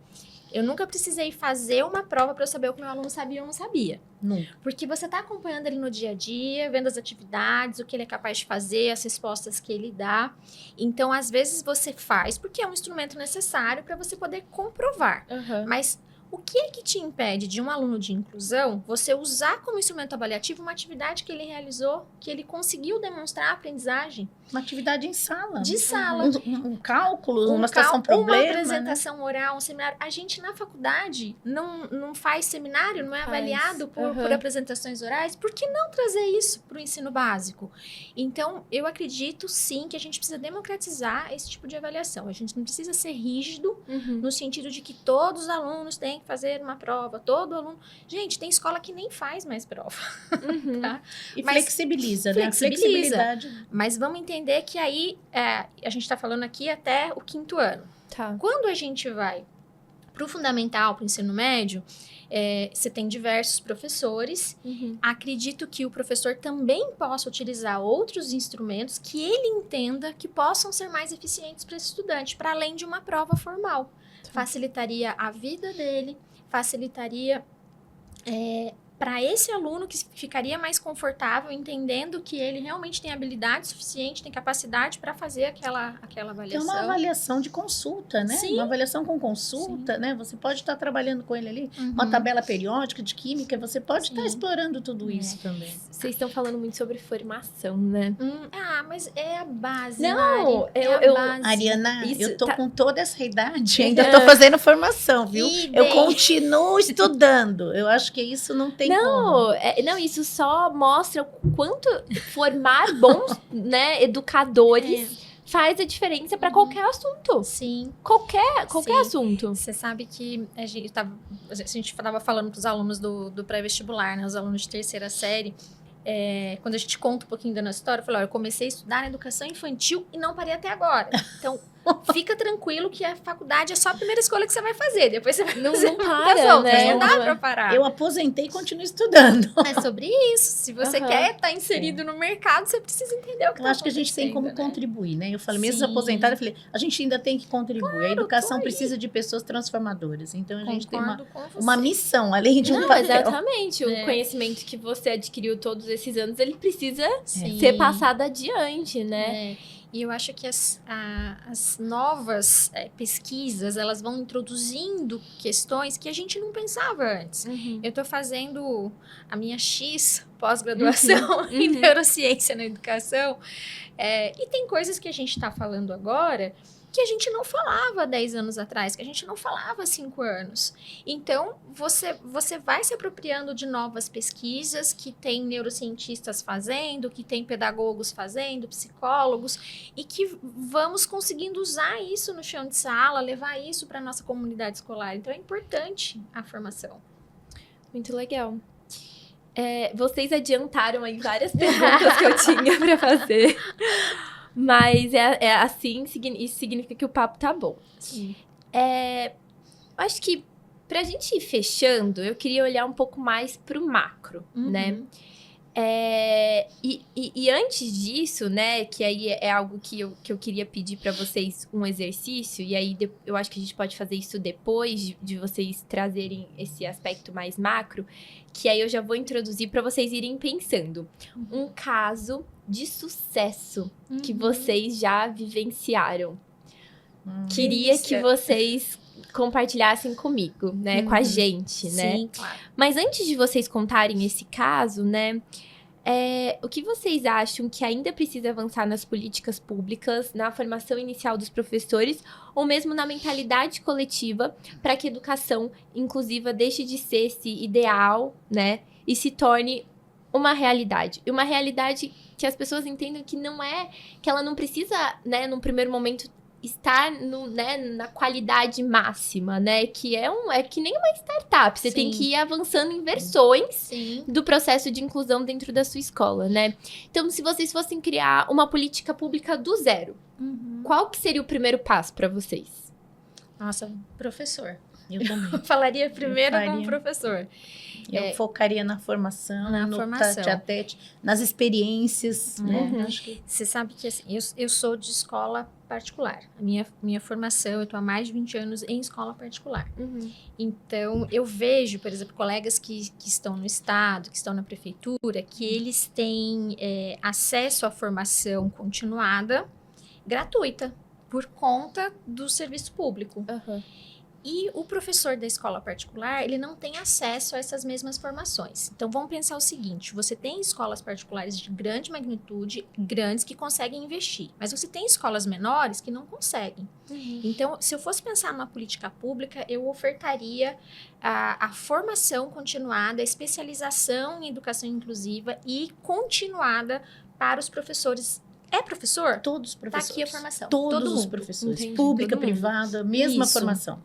Eu nunca precisei fazer uma prova para eu saber o que meu aluno sabia ou não sabia. Nunca. Porque você está acompanhando ele no dia a dia, vendo as atividades, o que ele é capaz de fazer, as respostas que ele dá. Então, às vezes, você faz porque é um instrumento necessário para você poder comprovar. Mas o que é que te impede de um aluno de inclusão você usar como instrumento avaliativo uma atividade que ele realizou, que ele conseguiu demonstrar a aprendizagem? Uma atividade em sala. De sala. Um cálculo, uma situação problema. Uma apresentação oral, um seminário. A gente, na faculdade, não faz seminário, não é avaliado por apresentações orais. Por que não trazer isso para o ensino básico? Então, eu acredito, sim, que a gente precisa democratizar esse tipo de avaliação. A gente não precisa ser rígido no sentido de que todos os alunos têm que fazer uma prova, todo aluno... Gente, tem escola que nem faz mais prova. Tá? E flexibiliza, né? Flexibilidade. Mas vamos entender que aí, a gente está falando aqui até o 5º ano. Tá. Quando a gente vai para o fundamental, para o ensino médio, você tem diversos professores. Acredito que o professor também possa utilizar outros instrumentos que ele entenda que possam ser mais eficientes para esse estudante, para além de uma prova formal. Facilitaria a vida dele, facilitaria para esse aluno que ficaria mais confortável, entendendo que ele realmente tem habilidade suficiente, tem capacidade para fazer aquela avaliação. É uma avaliação de consulta, né? Sim. Uma avaliação com consulta, né? Você pode estar trabalhando com ele ali, uma tabela periódica de química, você pode estar explorando tudo isso também. Vocês estão falando muito sobre formação, né? Mas é a base, Não, Mari. eu base. Ariana, Isso eu tô tá- com toda essa idade, ainda tô fazendo formação, viu? Eu continuo estudando. Eu acho que isso não tem como. Não, isso só mostra o quanto formar bons, né, educadores faz a diferença para qualquer assunto. Sim. Qualquer Sim. assunto. Você sabe que a gente estava falando para os alunos do pré-vestibular, né, os alunos de 3ª série, quando a gente conta um pouquinho da nossa história, eu falo, eu comecei a estudar na educação infantil e não parei até agora. Então, fica tranquilo que a faculdade é só a primeira escolha que você vai fazer. Depois você vai fazer Não para, outras, né? não dá pra parar. Eu aposentei e continuo estudando. É sobre isso. Se você quer estar inserido no mercado, você precisa entender o que Eu tá acho que a gente tem como acontecendo, né? contribuir, né? Eu falei, mesmo Sim. aposentada, eu falei, a gente ainda tem que contribuir. A educação tô aí. precisa de pessoas transformadoras. Então, a gente tem Concordo com você. uma missão, além de um Não, papel. exatamente. O É. conhecimento que você adquiriu todos esses anos, ele precisa Sim. ser passado adiante, né? E eu acho que as novas pesquisas, elas vão introduzindo questões que a gente não pensava antes. Eu estou fazendo a minha X pós-graduação em neurociência na educação, e tem coisas que a gente está falando agora que a gente não falava 10 anos atrás, que a gente não falava há 5 anos. Então, você vai se apropriando de novas pesquisas que tem neurocientistas fazendo, que tem pedagogos fazendo, psicólogos, e que vamos conseguindo usar isso no chão de sala, levar isso para a nossa comunidade escolar. Então, é importante a formação. Muito legal. Vocês adiantaram aí várias perguntas que eu tinha para fazer. Mas assim, isso significa que o papo tá bom. Sim. Acho que pra gente ir fechando, eu queria olhar um pouco mais pro macro, né? E antes disso, né, que aí é algo que eu queria pedir pra vocês um exercício, e aí eu acho que a gente pode fazer isso depois de vocês trazerem esse aspecto mais macro, que aí eu já vou introduzir pra vocês irem pensando. Um caso de sucesso que vocês já vivenciaram. Queria que vocês compartilhassem comigo, né? Com a gente, né? Sim, claro. Mas antes de vocês contarem esse caso, né? O que vocês acham que ainda precisa avançar nas políticas públicas, na formação inicial dos professores, ou mesmo na mentalidade coletiva, para que a educação inclusiva deixe de ser esse ideal, né? E se torne uma realidade. E uma realidade que as pessoas entendam que não que ela não precisa, né, num primeiro momento, estar na qualidade máxima, né? Que é que nem uma startup. Você tem que ir avançando em versões do processo de inclusão dentro da sua escola, né? Então, se vocês fossem criar uma política pública do zero, qual que seria o primeiro passo para vocês? Nossa, professor. Eu também. Falaria primeiro como professor. Eu focaria na formação, no formação. tete-a-tete, nas experiências, né? Acho que... Você sabe que assim, eu sou de escola particular. A minha formação, eu estou há mais de 20 anos em escola particular. Então, eu vejo, por exemplo, colegas que estão no estado, que estão na prefeitura, que eles têm acesso à formação continuada gratuita por conta do serviço público. E o professor da escola particular, ele não tem acesso a essas mesmas formações. Então, vamos pensar o seguinte, você tem escolas particulares de grande magnitude, grandes, que conseguem investir. Mas você tem escolas menores que não conseguem. Então, se eu fosse pensar numa política pública, eu ofertaria a formação continuada, a especialização em educação inclusiva e continuada para os professores. É professor? Todos os professores. Tá aqui a formação. Todos os mundo. professores. Entendi, Pública, todo mundo. privada, mesma Isso. formação.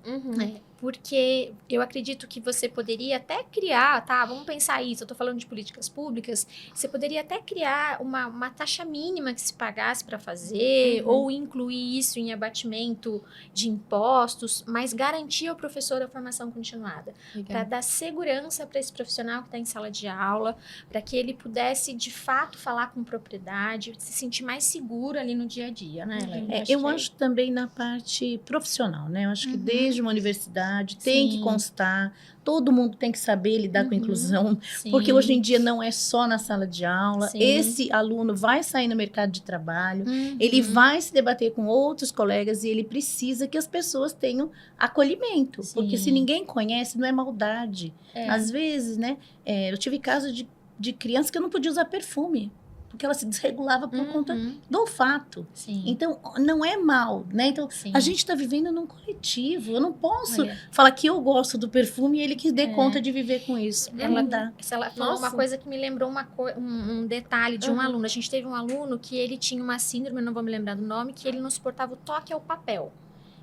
Porque eu acredito que você poderia até criar, vamos pensar isso, eu tô falando de políticas públicas, você poderia até criar uma taxa mínima que se pagasse para fazer, ou incluir isso em abatimento de impostos, mas garantir ao professor a formação continuada, para dar segurança para esse profissional que está em sala de aula, para que ele pudesse, de fato, falar com propriedade, se sentir mais seguro ali no dia a dia, né, Helena? Eu acho também na parte profissional, né? Eu acho que desde uma universidade tem que constar, todo mundo tem que saber lidar com a inclusão, porque hoje em dia não é só na sala de aula, esse aluno vai sair no mercado de trabalho, ele vai se debater com outros colegas e ele precisa que as pessoas tenham acolhimento, porque se ninguém conhece, não é maldade. Às vezes, né, eu tive casos de criança que eu não podia usar perfume, porque ela se desregulava por conta do olfato. Então, não é mal, né? Então, a gente está vivendo num coletivo. Eu não posso falar que eu gosto do perfume e ele que dê conta de viver com isso. Não dá. Ela falou uma coisa que me lembrou um detalhe de um aluno. A gente teve um aluno que ele tinha uma síndrome, eu não vou me lembrar do nome, que ele não suportava o toque ao papel.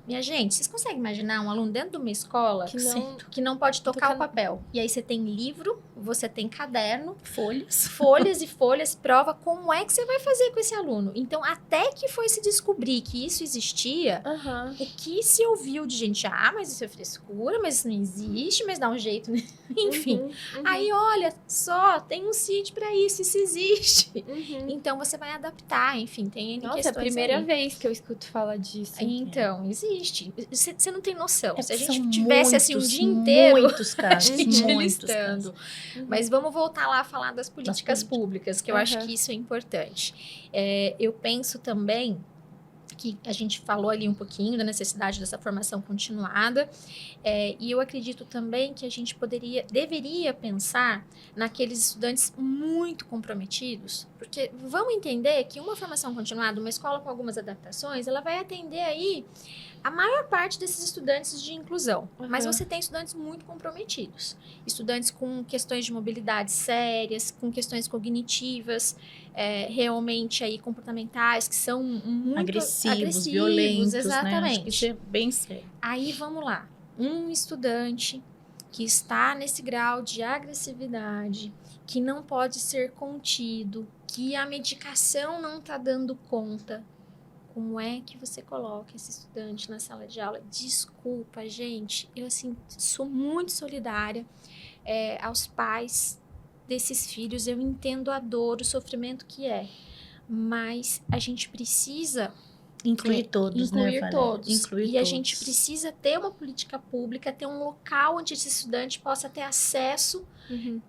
Minha gente, vocês conseguem imaginar um aluno dentro de uma escola que não pode tocar o papel? E aí você tem livro você tem caderno, folhas e folhas, prova como é que você vai fazer com esse aluno. Então, até que foi se descobrir que isso existia, o que se ouviu de gente, mas isso é frescura, mas isso não existe, mas dá um jeito, né? Enfim. Aí, olha, só, tem um sítio para isso existe. Então, você vai adaptar, enfim, tem Nossa, questões é a primeira aí. vez que eu escuto falar disso. Então, existe. Você não tem noção. Se a São gente tivesse assim um dia inteiro, muitos casos, a gente ia muitos listando. casos. Mas vamos voltar lá a falar das políticas públicas, que eu acho que isso é importante. Eu penso também que a gente falou ali um pouquinho da necessidade dessa formação continuada, e eu acredito também que a gente deveria pensar naqueles estudantes muito comprometidos, porque vamos entender que uma formação continuada, uma escola com algumas adaptações, ela vai atender aí a maior parte desses estudantes de inclusão. Mas você tem estudantes muito comprometidos. Estudantes com questões de mobilidade sérias, com questões cognitivas, realmente aí comportamentais, que são muito agressivos, violentos, exatamente. Né? Acho que isso é bem sério. Aí, vamos lá. Um estudante que está nesse grau de agressividade, que não pode ser contido, que a medicação não está dando conta. Como é que você coloca esse estudante na sala de aula? Desculpa, gente. Eu, assim, sou muito solidária aos pais desses filhos. Eu entendo a dor, o sofrimento que é. Mas a gente precisa incluir todos, incluir né, todos. Incluir e todos. A gente precisa ter uma política pública, ter um local onde esse estudante possa ter acesso,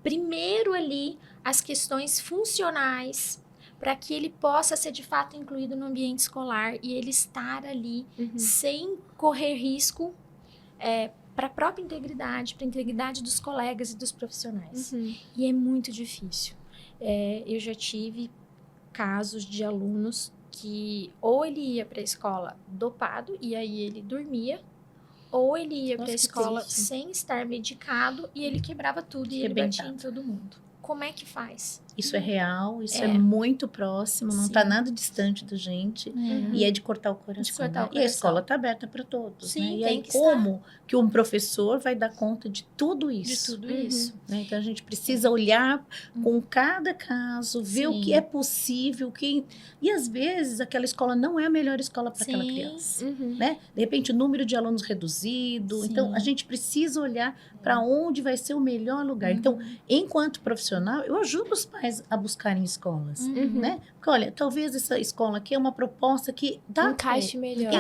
primeiro ali, às questões funcionais, para que ele possa ser de fato incluído no ambiente escolar e ele estar ali sem correr risco para a própria integridade, para a integridade dos colegas e dos profissionais. E é muito difícil. Eu já tive casos de alunos que ou ele ia para a escola dopado e aí ele dormia, ou ele ia para a escola sem estar medicado e ele quebrava tudo e ele batia em todo mundo. Como é que faz? Isso é real, isso é muito próximo, não está nada distante da gente. E é de cortar o coração. E a escola está aberta para todos. Sim, né? E tem aí, que como que um professor vai dar conta de tudo isso? De tudo isso. Né? Então, a gente precisa olhar com cada caso, ver o que é possível. E, às vezes, aquela escola não é a melhor escola para aquela criança. Né? De repente, o número de alunos reduzido. Então, a gente precisa olhar para onde vai ser o melhor lugar. Então, enquanto profissional, eu ajudo os pais a buscarem escolas, né? Porque, olha, talvez essa escola aqui é uma proposta que dá... Encaixe melhor.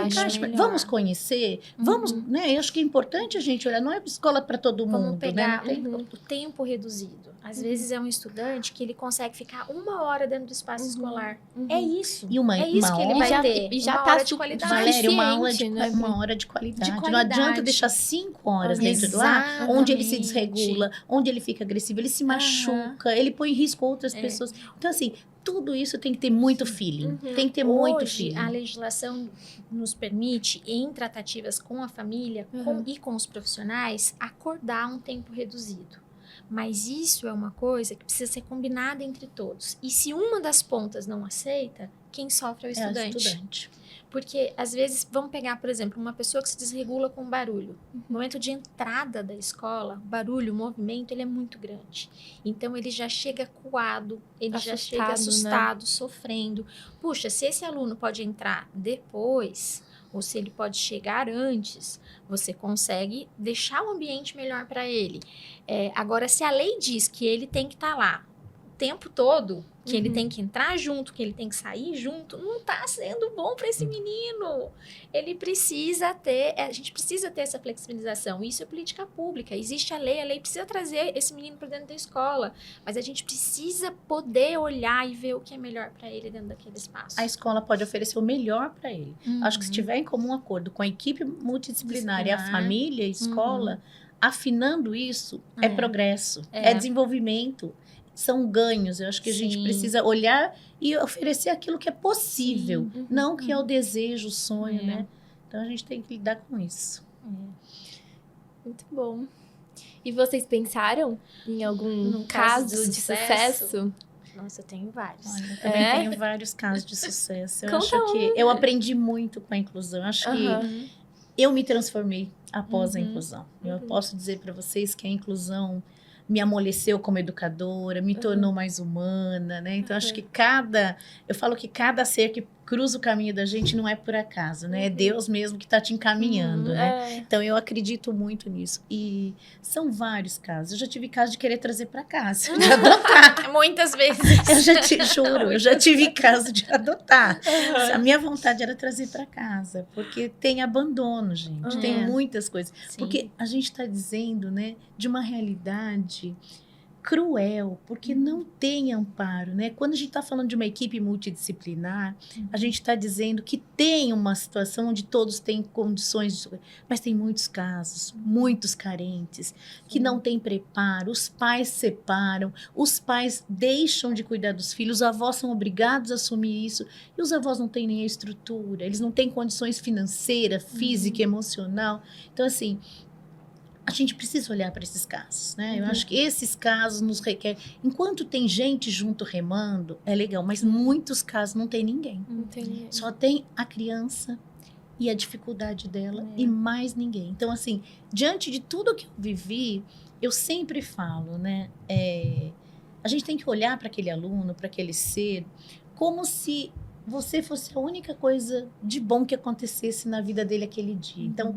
Vamos conhecer, vamos, né? Eu acho que é importante a gente olhar, não é escola para todo mundo, vamos pegar né? o tempo reduzido. Às vezes é um estudante que ele consegue ficar 1 hora dentro do espaço escolar. É isso. E é isso que ele vai ter. E já uma tá hora de qualidade. Valéria, né? uma hora de qualidade. Não adianta deixar 5 horas dentro do ar, onde ele se desregula, onde ele fica agressivo, ele se machuca, ele põe em risco outras pessoas. Então, assim, tudo isso tem que ter muito feeling. Tem que ter muito feeling. A legislação nos permite, em tratativas com a família e com os profissionais, acordar um tempo reduzido. Mas isso é uma coisa que precisa ser combinada entre todos. E se uma das pontas não aceita, quem sofre é o estudante. Porque, às vezes, vamos pegar, por exemplo, uma pessoa que se desregula com barulho. No momento de entrada da escola, o barulho, o movimento, ele é muito grande. Então, ele já chega coado, ele já chega assustado, né? Sofrendo. Puxa, se esse aluno pode entrar depois, ou se ele pode chegar antes, você consegue deixar o ambiente melhor para ele. Agora, se a lei diz que ele tem que estar lá o tempo todo, que ele tem que entrar junto, que ele tem que sair junto, não está sendo bom para esse menino. Ele precisa ter, a gente precisa ter essa flexibilização. Isso é política pública. Existe a lei precisa trazer esse menino para dentro da escola, mas a gente precisa poder olhar e ver o que é melhor para ele dentro daquele espaço. A escola pode oferecer o melhor para ele. Acho que se tiver em comum acordo com a equipe multidisciplinar e a família e a escola, afinando isso, é progresso, é desenvolvimento. São ganhos. Eu acho que a gente precisa olhar e oferecer aquilo que é possível, não que é o desejo, o sonho, né? Então, a gente tem que lidar com isso. Muito bom. E vocês pensaram em algum caso de sucesso? Nossa, eu tenho vários. Olha, eu também tenho vários casos de sucesso. Eu Conta acho que eu aprendi muito com a inclusão. Eu acho que eu me transformei após a inclusão. Eu posso dizer para vocês que a inclusão me amoleceu como educadora, me tornou mais humana, né? Então, acho que eu falo que cada ser que cruza o caminho da gente não é por acaso, né? É Deus mesmo que está te encaminhando, né? Então, eu acredito muito nisso. E são vários casos. Eu já tive caso de querer trazer para casa, de adotar. Muitas vezes. Eu já te juro, eu já tive caso de adotar. A minha vontade era trazer para casa, porque tem abandono, gente. Tem muitas coisas. Sim. Porque a gente está dizendo, né, de uma realidade cruel, porque não tem amparo, né? Quando a gente está falando de uma equipe multidisciplinar, a gente está dizendo que tem uma situação onde todos têm condições, mas tem muitos casos, muitos carentes, que não têm preparo, os pais separam, os pais deixam de cuidar dos filhos, os avós são obrigados a assumir isso, e os avós não têm nem a estrutura, eles não têm condições financeiras, física, emocional. Então, assim, a gente precisa olhar para esses casos, né? Eu acho que esses casos nos requerem... Enquanto tem gente junto remando, é legal, mas muitos casos não tem ninguém. Não tem ninguém. Só tem a criança e a dificuldade dela e mais ninguém. Então, assim, diante de tudo que eu vivi, eu sempre falo, né? A gente tem que olhar para aquele aluno, para aquele ser, como se você fosse a única coisa de bom que acontecesse na vida dele aquele dia. Então,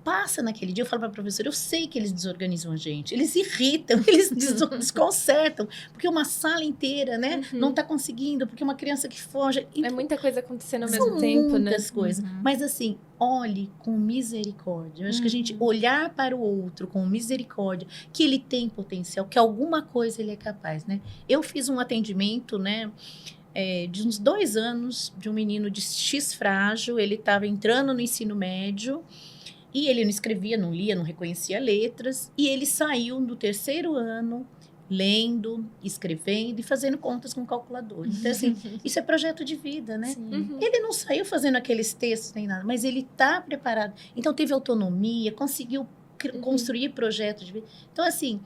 passa naquele dia, eu falo para a professora, eu sei que eles desorganizam a gente, eles irritam, eles desconcertam, porque uma sala inteira, né, não está conseguindo, porque uma criança que foge... É muita coisa acontecendo ao São mesmo tempo, né? muitas coisas, mas assim, olhe com misericórdia. Eu acho que a gente olhar para o outro com misericórdia, que ele tem potencial, que alguma coisa ele é capaz, né? Eu fiz um atendimento, né, de uns 2 anos, de um menino de X frágil, ele estava entrando no ensino médio, e ele não escrevia, não lia, não reconhecia letras. E ele saiu do 3º ano lendo, escrevendo e fazendo contas com calculador. Então, assim, isso é projeto de vida, né? Ele não saiu fazendo aqueles textos nem nada, mas ele está preparado. Então, teve autonomia, conseguiu construir projetos de vida. Então, assim,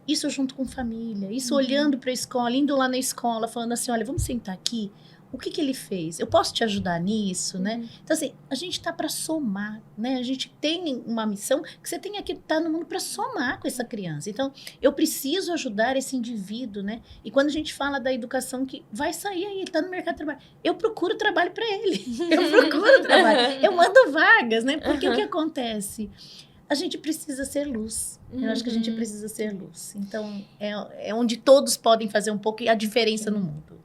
isso junto com família, isso olhando para a escola, indo lá na escola, falando assim, olha, vamos sentar aqui. O que ele fez? Eu posso te ajudar nisso, né? Então, assim, a gente está para somar, né? A gente tem uma missão que você tem que estar no mundo para somar com essa criança. Então, eu preciso ajudar esse indivíduo, né? E quando a gente fala da educação que vai sair aí, ele está no mercado de trabalho, eu procuro trabalho para ele. Eu procuro trabalho. Eu mando vagas, né? Porque o que acontece? A gente precisa ser luz. Eu acho que a gente precisa ser luz. Então, é onde todos podem fazer um pouco a diferença no mundo.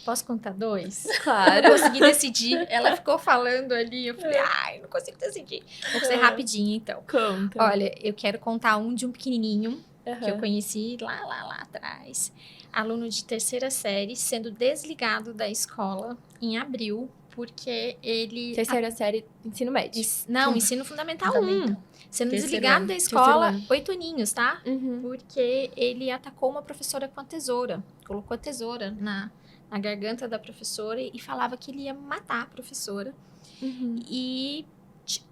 Posso contar 2? Claro. Não consegui decidir. Ela ficou falando ali. Eu falei, não consigo decidir. Vou ser rapidinho, então. Conta. Olha, eu quero contar um de um pequenininho que eu conheci lá atrás. Aluno de 3ª série, sendo desligado da escola em abril, porque ele... 3ª série, ensino médio. Não, ensino fundamental 1. Sendo desligado da 3º escola, ano. 8 aninhos, tá? Porque ele atacou uma professora com a tesoura. Colocou a tesoura na garganta da professora e falava que ele ia matar a professora. E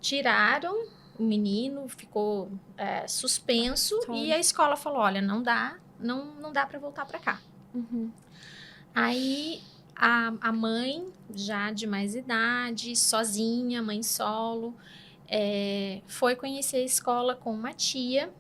tiraram o menino, ficou suspenso e a escola falou, olha, não dá para voltar para cá. Aí a mãe, já de mais idade, sozinha, mãe solo, foi conhecer a escola com uma tia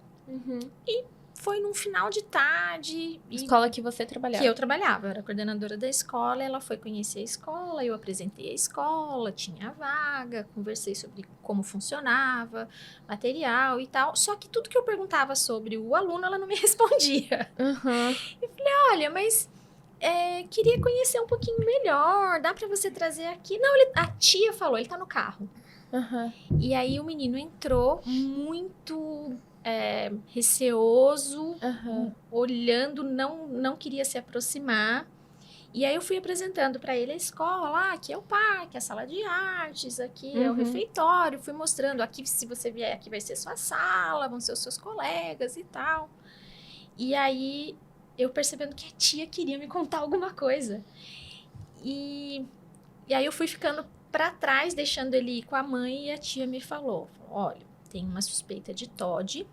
e foi num final de tarde. Escola que você trabalhava? Que eu trabalhava, eu era coordenadora da escola, ela foi conhecer a escola, eu apresentei a escola, tinha vaga, conversei sobre como funcionava, material e tal. Só que tudo que eu perguntava sobre o aluno, ela não me respondia. Eu falei, olha, mas queria conhecer um pouquinho melhor, dá pra você trazer aqui? Não, a tia falou, ele tá no carro. E aí o menino entrou muito... receoso, olhando, não queria se aproximar. E aí eu fui apresentando para ele a escola, aqui é o parque, a sala de artes, aqui é o refeitório, fui mostrando, aqui se você vier, aqui vai ser sua sala, vão ser os seus colegas e tal. E aí eu percebendo que a tia queria me contar alguma coisa. E aí eu fui ficando para trás, deixando ele ir com a mãe, e a tia me falou, olha, tem uma suspeita de TOD,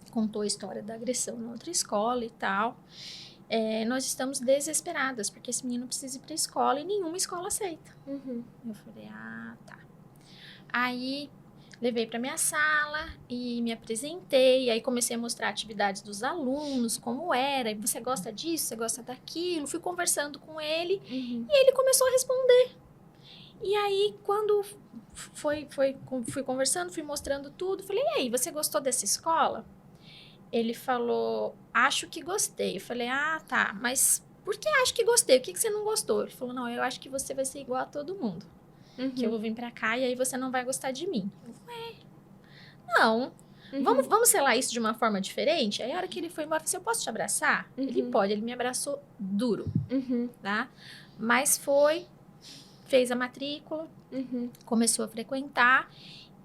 contou a história da agressão na outra escola e tal. Nós estamos desesperadas, porque esse menino precisa ir para a escola e nenhuma escola aceita. Eu falei, tá. Aí levei para minha sala e me apresentei. Aí comecei a mostrar atividades dos alunos, como era. E você gosta disso, você gosta daquilo. Fui conversando com ele e ele começou a responder. E aí, quando fui conversando, fui mostrando tudo. Falei, e aí, você gostou dessa escola? Ele falou, acho que gostei. Eu falei, ah, tá, mas por que acho que gostei? O que você não gostou? Ele falou, não, eu acho que você vai ser igual a todo mundo. Que eu vou vir pra cá e aí você não vai gostar de mim. Eu falei, não. Vamos selar isso de uma forma diferente? Aí a hora que ele foi embora, eu falei, eu posso te abraçar? Ele pode, ele me abraçou duro, tá? Mas fez a matrícula, começou a frequentar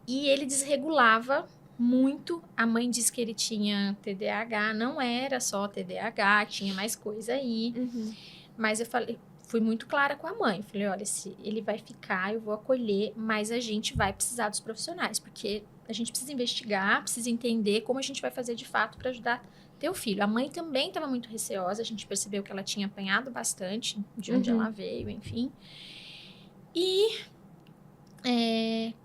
e ele desregulava muito. A mãe disse que ele tinha TDAH, não era só TDAH, tinha mais coisa aí. Mas eu falei, fui muito clara com a mãe. Falei, olha, se ele vai ficar, eu vou acolher, mas a gente vai precisar dos profissionais, porque a gente precisa investigar, precisa entender como a gente vai fazer de fato para ajudar teu filho. A mãe também estava muito receosa, a gente percebeu que ela tinha apanhado bastante de onde ela veio, enfim. E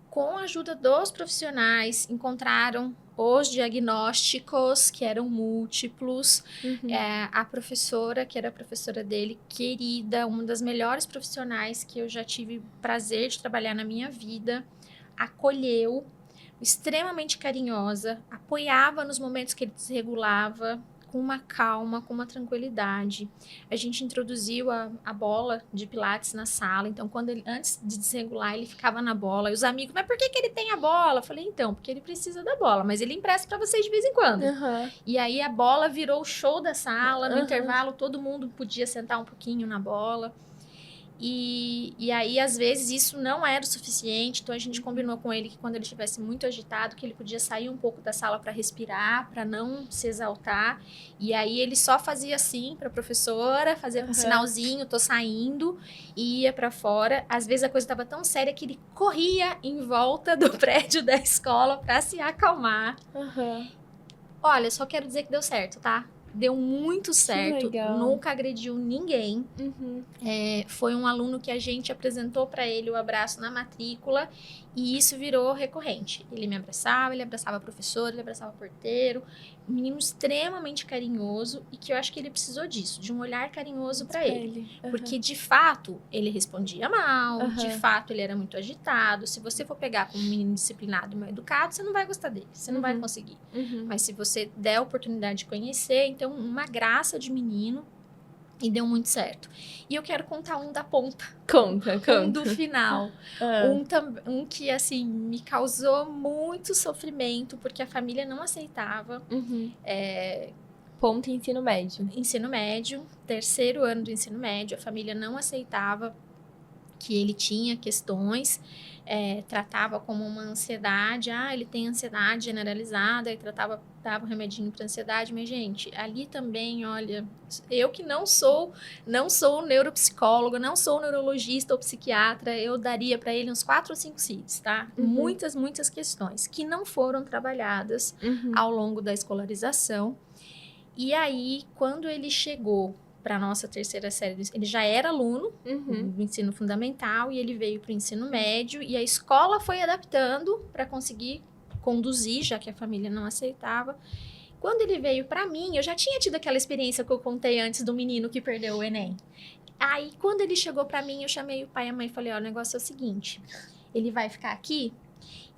com a ajuda dos profissionais, encontraram os diagnósticos, que eram múltiplos. A professora, que era a professora dele, querida, uma das melhores profissionais que eu já tive prazer de trabalhar na minha vida, acolheu, extremamente carinhosa, apoiava nos momentos que ele desregulava, com uma calma, com uma tranquilidade. A gente introduziu a bola de pilates na sala, então quando ele, antes de desregular, ele ficava na bola, e os amigos, mas por que ele tem a bola? Eu falei, então, porque ele precisa da bola, mas ele empresta para vocês de vez em quando. E aí a bola virou o show da sala, no intervalo todo mundo podia sentar um pouquinho na bola. E aí, às vezes, isso não era o suficiente, então a gente combinou com ele que quando ele estivesse muito agitado, que ele podia sair um pouco da sala para respirar, para não se exaltar. E aí ele só fazia assim para a professora, fazia um sinalzinho, tô saindo, e ia para fora. Às vezes a coisa estava tão séria que ele corria em volta do prédio da escola para se acalmar. Olha, só quero dizer que deu certo, tá? Deu muito certo, nunca agrediu ninguém. Foi um aluno que a gente apresentou para ele o abraço na matrícula e isso virou recorrente. Ele me abraçava, ele abraçava a professora, ele abraçava o porteiro. Um menino extremamente carinhoso e que eu acho que ele precisou disso, de um olhar carinhoso para ele. Porque, de fato, ele respondia mal, de fato, ele era muito agitado. Se você for pegar como um menino disciplinado e mal educado, você não vai gostar dele, você não vai conseguir. Mas se você der a oportunidade de conhecer, então, uma graça de menino. E deu muito certo. E eu quero contar um da ponta. Conta. Um do final. Um que, assim, me causou muito sofrimento, porque a família não aceitava. Ponto ensino médio. Ensino médio, 3º ano do ensino médio, a família não aceitava que ele tinha questões, tratava como uma ansiedade, ele tem ansiedade generalizada, e dava um remedinho para ansiedade, mas gente, ali também, olha, eu que não sou neuropsicóloga, não sou neurologista ou psiquiatra, eu daria para ele uns 4 ou 5 CIDs, tá? Muitas questões que não foram trabalhadas ao longo da escolarização. E aí, quando ele chegou para a nossa 3ª série, ele já era aluno do ensino fundamental e ele veio para o ensino médio e a escola foi adaptando para conseguir conduzir, já que a família não aceitava. Quando ele veio para mim, eu já tinha tido aquela experiência que eu contei antes do menino que perdeu o Enem. Aí, quando ele chegou para mim, eu chamei o pai e a mãe e falei, o negócio é o seguinte, ele vai ficar aqui,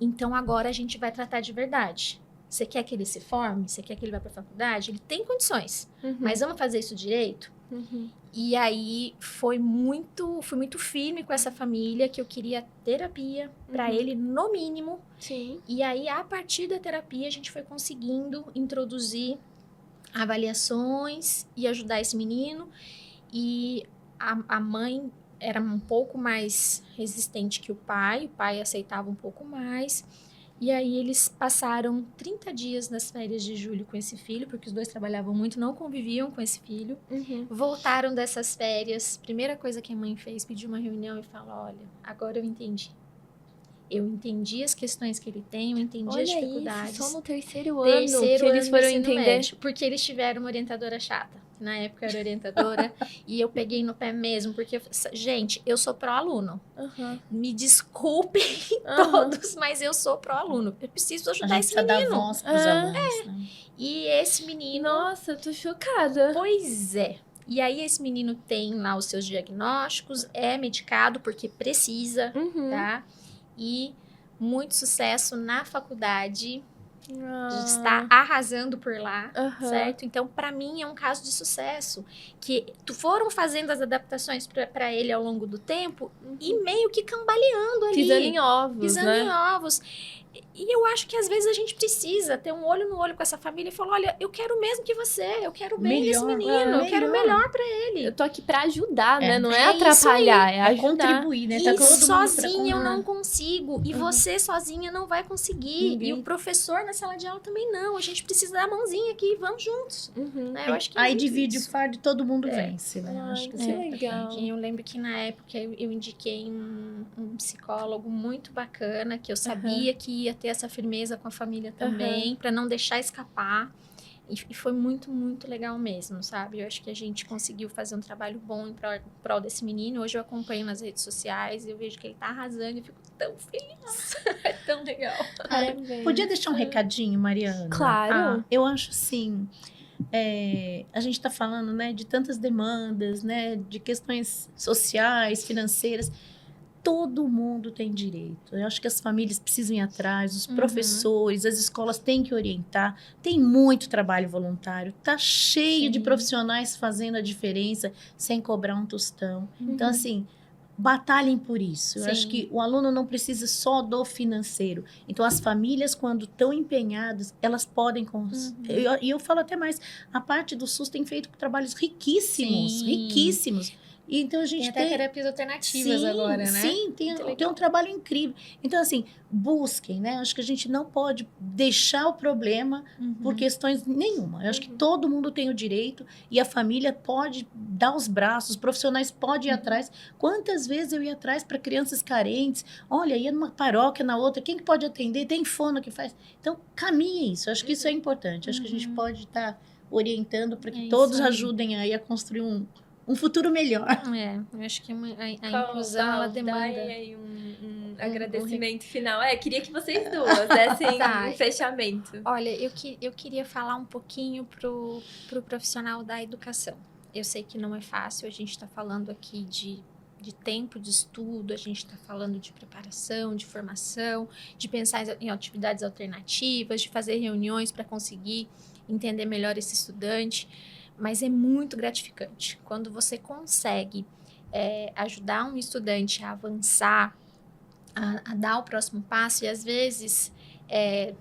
então agora a gente vai tratar de verdade. Você quer que ele se forme? Você quer que ele vá para a faculdade? Ele tem condições, mas vamos fazer isso direito? E aí, fui muito firme com essa família, que eu queria terapia para ele, no mínimo. E aí, a partir da terapia, a gente foi conseguindo introduzir avaliações e ajudar esse menino. E a mãe era um pouco mais resistente que o pai aceitava um pouco mais. E aí eles passaram 30 dias nas férias de julho com esse filho, porque os dois trabalhavam muito, não conviviam com esse filho. Voltaram dessas férias, primeira coisa que a mãe fez, pediu uma reunião e falou, olha, agora eu entendi. Eu entendi as questões que ele tem, eu entendi as dificuldades. Isso, só no 3º ano que eles foram entender. Médio, porque eles tiveram uma orientadora chata. que na época era orientadora, e eu peguei no pé mesmo, porque, gente, eu sou pró-aluno. Me desculpem todos, mas eu sou pró-aluno. Eu preciso ajudar esse menino. A gente precisa dar voz pros alunos, né? E esse menino... Nossa, eu tô chocada. Pois é. E aí, esse menino tem lá os seus diagnósticos, é medicado porque precisa, tá? E muito sucesso na faculdade. Está arrasando por lá, certo? Então, para mim, é um caso de sucesso. Que foram fazendo as adaptações para ele ao longo do tempo e meio que cambaleando ali. Pisando em ovos, Pisando em ovos. E eu acho que às vezes a gente precisa ter um olho no olho com essa família e falar, olha, eu quero o mesmo que você, eu quero bem desse menino, eu quero o melhor pra ele. Eu tô aqui pra ajudar, né? Não é É atrapalhar, é ajudar. Contribuir, né? Tá E todo mundo sozinha eu não consigo. E você sozinha não vai conseguir. Ninguém. E o professor na sala de aula também não. A gente precisa dar a mãozinha aqui, vamos juntos. Né? Eu acho que aí divide o fardo e todo mundo vence, né? Ai, Acho que que isso é legal. importante. Eu lembro que na época eu indiquei um psicólogo muito bacana, que eu sabia que ia ter essa firmeza com a família também, para não deixar escapar. E foi muito, muito legal mesmo, sabe? Eu acho que a gente conseguiu fazer um trabalho bom em prol desse menino. Hoje eu acompanho nas redes sociais e eu vejo que ele tá arrasando e fico tão feliz. É tão legal. Parabéns. Podia deixar um recadinho, Mariana? Claro. Eu acho assim, a gente está falando, né, de tantas demandas, né, de questões sociais, financeiras. Todo mundo tem direito. Eu acho que as famílias precisam ir atrás, os professores, as escolas têm que orientar. Tem muito trabalho voluntário. Tá cheio de profissionais fazendo a diferença sem cobrar um tostão. Então, assim, batalhem por isso. Eu acho que o aluno não precisa só do financeiro. Então, as famílias, quando estão empenhadas, elas podem... E eu falo até mais, a parte do SUS tem feito trabalhos riquíssimos, riquíssimos. Então, a gente tem até terapias alternativas agora, né? Sim, tem um trabalho incrível. Então, assim, busquem, né? Acho que a gente não pode deixar o problema por questões nenhuma. Eu acho que todo mundo tem o direito e a família pode dar os braços, os profissionais podem ir atrás. Quantas vezes eu ia atrás para crianças carentes? Olha, ia numa paróquia, na outra, quem que pode atender? Tem fono que faz. Então, caminhe isso. Eu acho que isso é importante. Eu acho que a gente pode estar orientando para que todos ajudem aí a construir um futuro melhor. Eu acho que a inclusão, ela demanda... aí um agradecimento final. Queria que vocês duas dessem um fechamento. Olha, eu queria falar um pouquinho pro profissional da educação. Eu sei que não é fácil, a gente está falando aqui de tempo de estudo, a gente está falando de preparação, de formação, de pensar em atividades alternativas, de fazer reuniões para conseguir entender melhor esse estudante. Mas é muito gratificante quando você consegue ajudar um estudante a avançar, a dar o próximo passo. E às vezes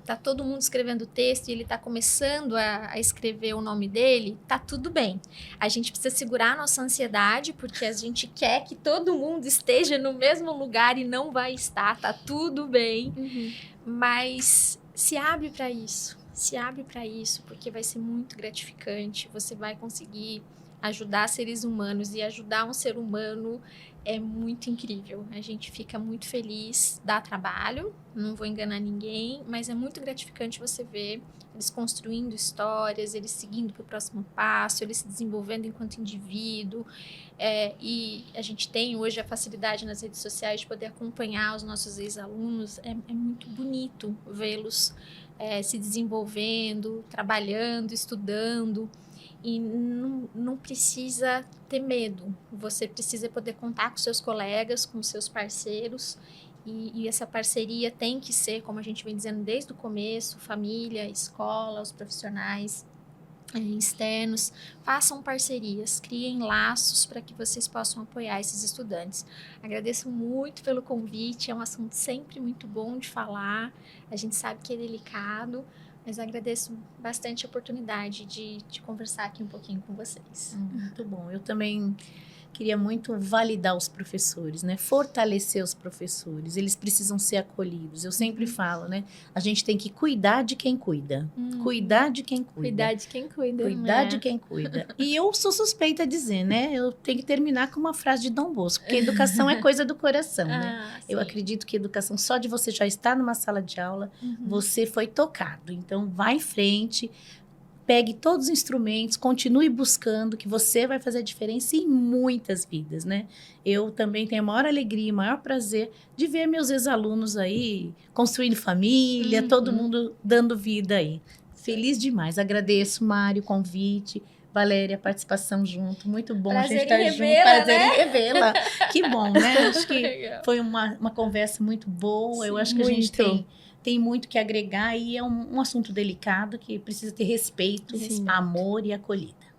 tá todo mundo escrevendo o texto e ele tá começando a escrever o nome dele, tá tudo bem. A gente precisa segurar a nossa ansiedade, porque a gente quer que todo mundo esteja no mesmo lugar e não vai estar, tá tudo bem. Mas se abre para isso. Se abre para isso, porque vai ser muito gratificante. Você vai conseguir ajudar seres humanos, e ajudar um ser humano é muito incrível. A gente fica muito feliz, dá trabalho, não vou enganar ninguém, mas é muito gratificante você ver eles construindo histórias, eles seguindo para o próximo passo, eles se desenvolvendo enquanto indivíduo. E a gente tem hoje a facilidade nas redes sociais de poder acompanhar os nossos ex-alunos. É muito bonito vê-los se desenvolvendo, trabalhando, estudando. E não precisa ter medo. Você precisa poder contar com seus colegas, com seus parceiros. E essa parceria tem que ser, como a gente vem dizendo desde o começo, família, escola, os profissionais externos. Façam parcerias, criem laços para que vocês possam apoiar esses estudantes. Agradeço muito pelo convite, é um assunto sempre muito bom de falar. A gente sabe que é delicado, mas agradeço bastante a oportunidade de conversar aqui um pouquinho com vocês. Muito bom. Eu também queria muito validar os professores, né? Fortalecer os professores. Eles precisam ser acolhidos. Eu sempre falo, né? A gente tem que cuidar de quem cuida. Cuidar de quem cuida. Cuidar de quem cuida. Cuidar de quem cuida. E eu sou suspeita a dizer, né? Eu tenho que terminar com uma frase de Dom Bosco, porque educação é coisa do coração, né? Eu acredito que educação, só de você já estar numa sala de aula, você foi tocado. Então, vá em frente, pegue todos os instrumentos, continue buscando, que você vai fazer a diferença em muitas vidas, né? Eu também tenho a maior alegria e maior prazer de ver meus ex-alunos aí construindo família, todo mundo dando vida aí. Feliz demais. Agradeço, Mário, o convite. Valéria, a participação junto. Muito bom a gente estar junto. Prazer em revê-la. Que bom, né? Acho que foi uma conversa muito boa. Eu acho que a gente tem muito que agregar e é um assunto delicado que precisa ter respeito, amor e acolhida.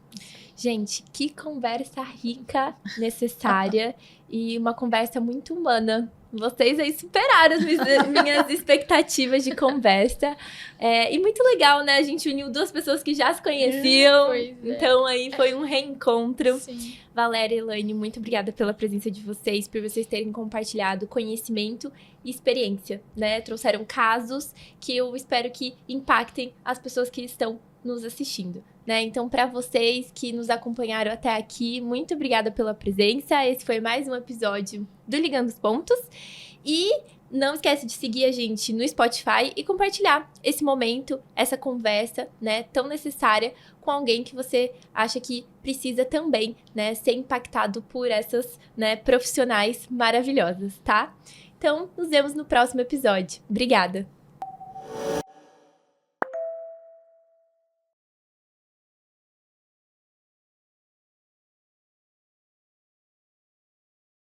Gente, que conversa rica, necessária e uma conversa muito humana. Vocês aí superaram as minhas expectativas de conversa. E muito legal, né? A gente uniu duas pessoas que já se conheciam. Então, aí foi um reencontro. Sim. Valéria e Elaine, muito obrigada pela presença de vocês, por vocês terem compartilhado conhecimento e experiência, né? Trouxeram casos que eu espero que impactem as pessoas que estão nos assistindo, né? Então, para vocês que nos acompanharam até aqui, muito obrigada pela presença. Esse foi mais um episódio do Ligando os Pontos. E não esquece de seguir a gente no Spotify e compartilhar esse momento, essa conversa, né, tão necessária com alguém que você acha que precisa também, né, ser impactado por essas, né, profissionais maravilhosas, tá? Então, nos vemos no próximo episódio. Obrigada!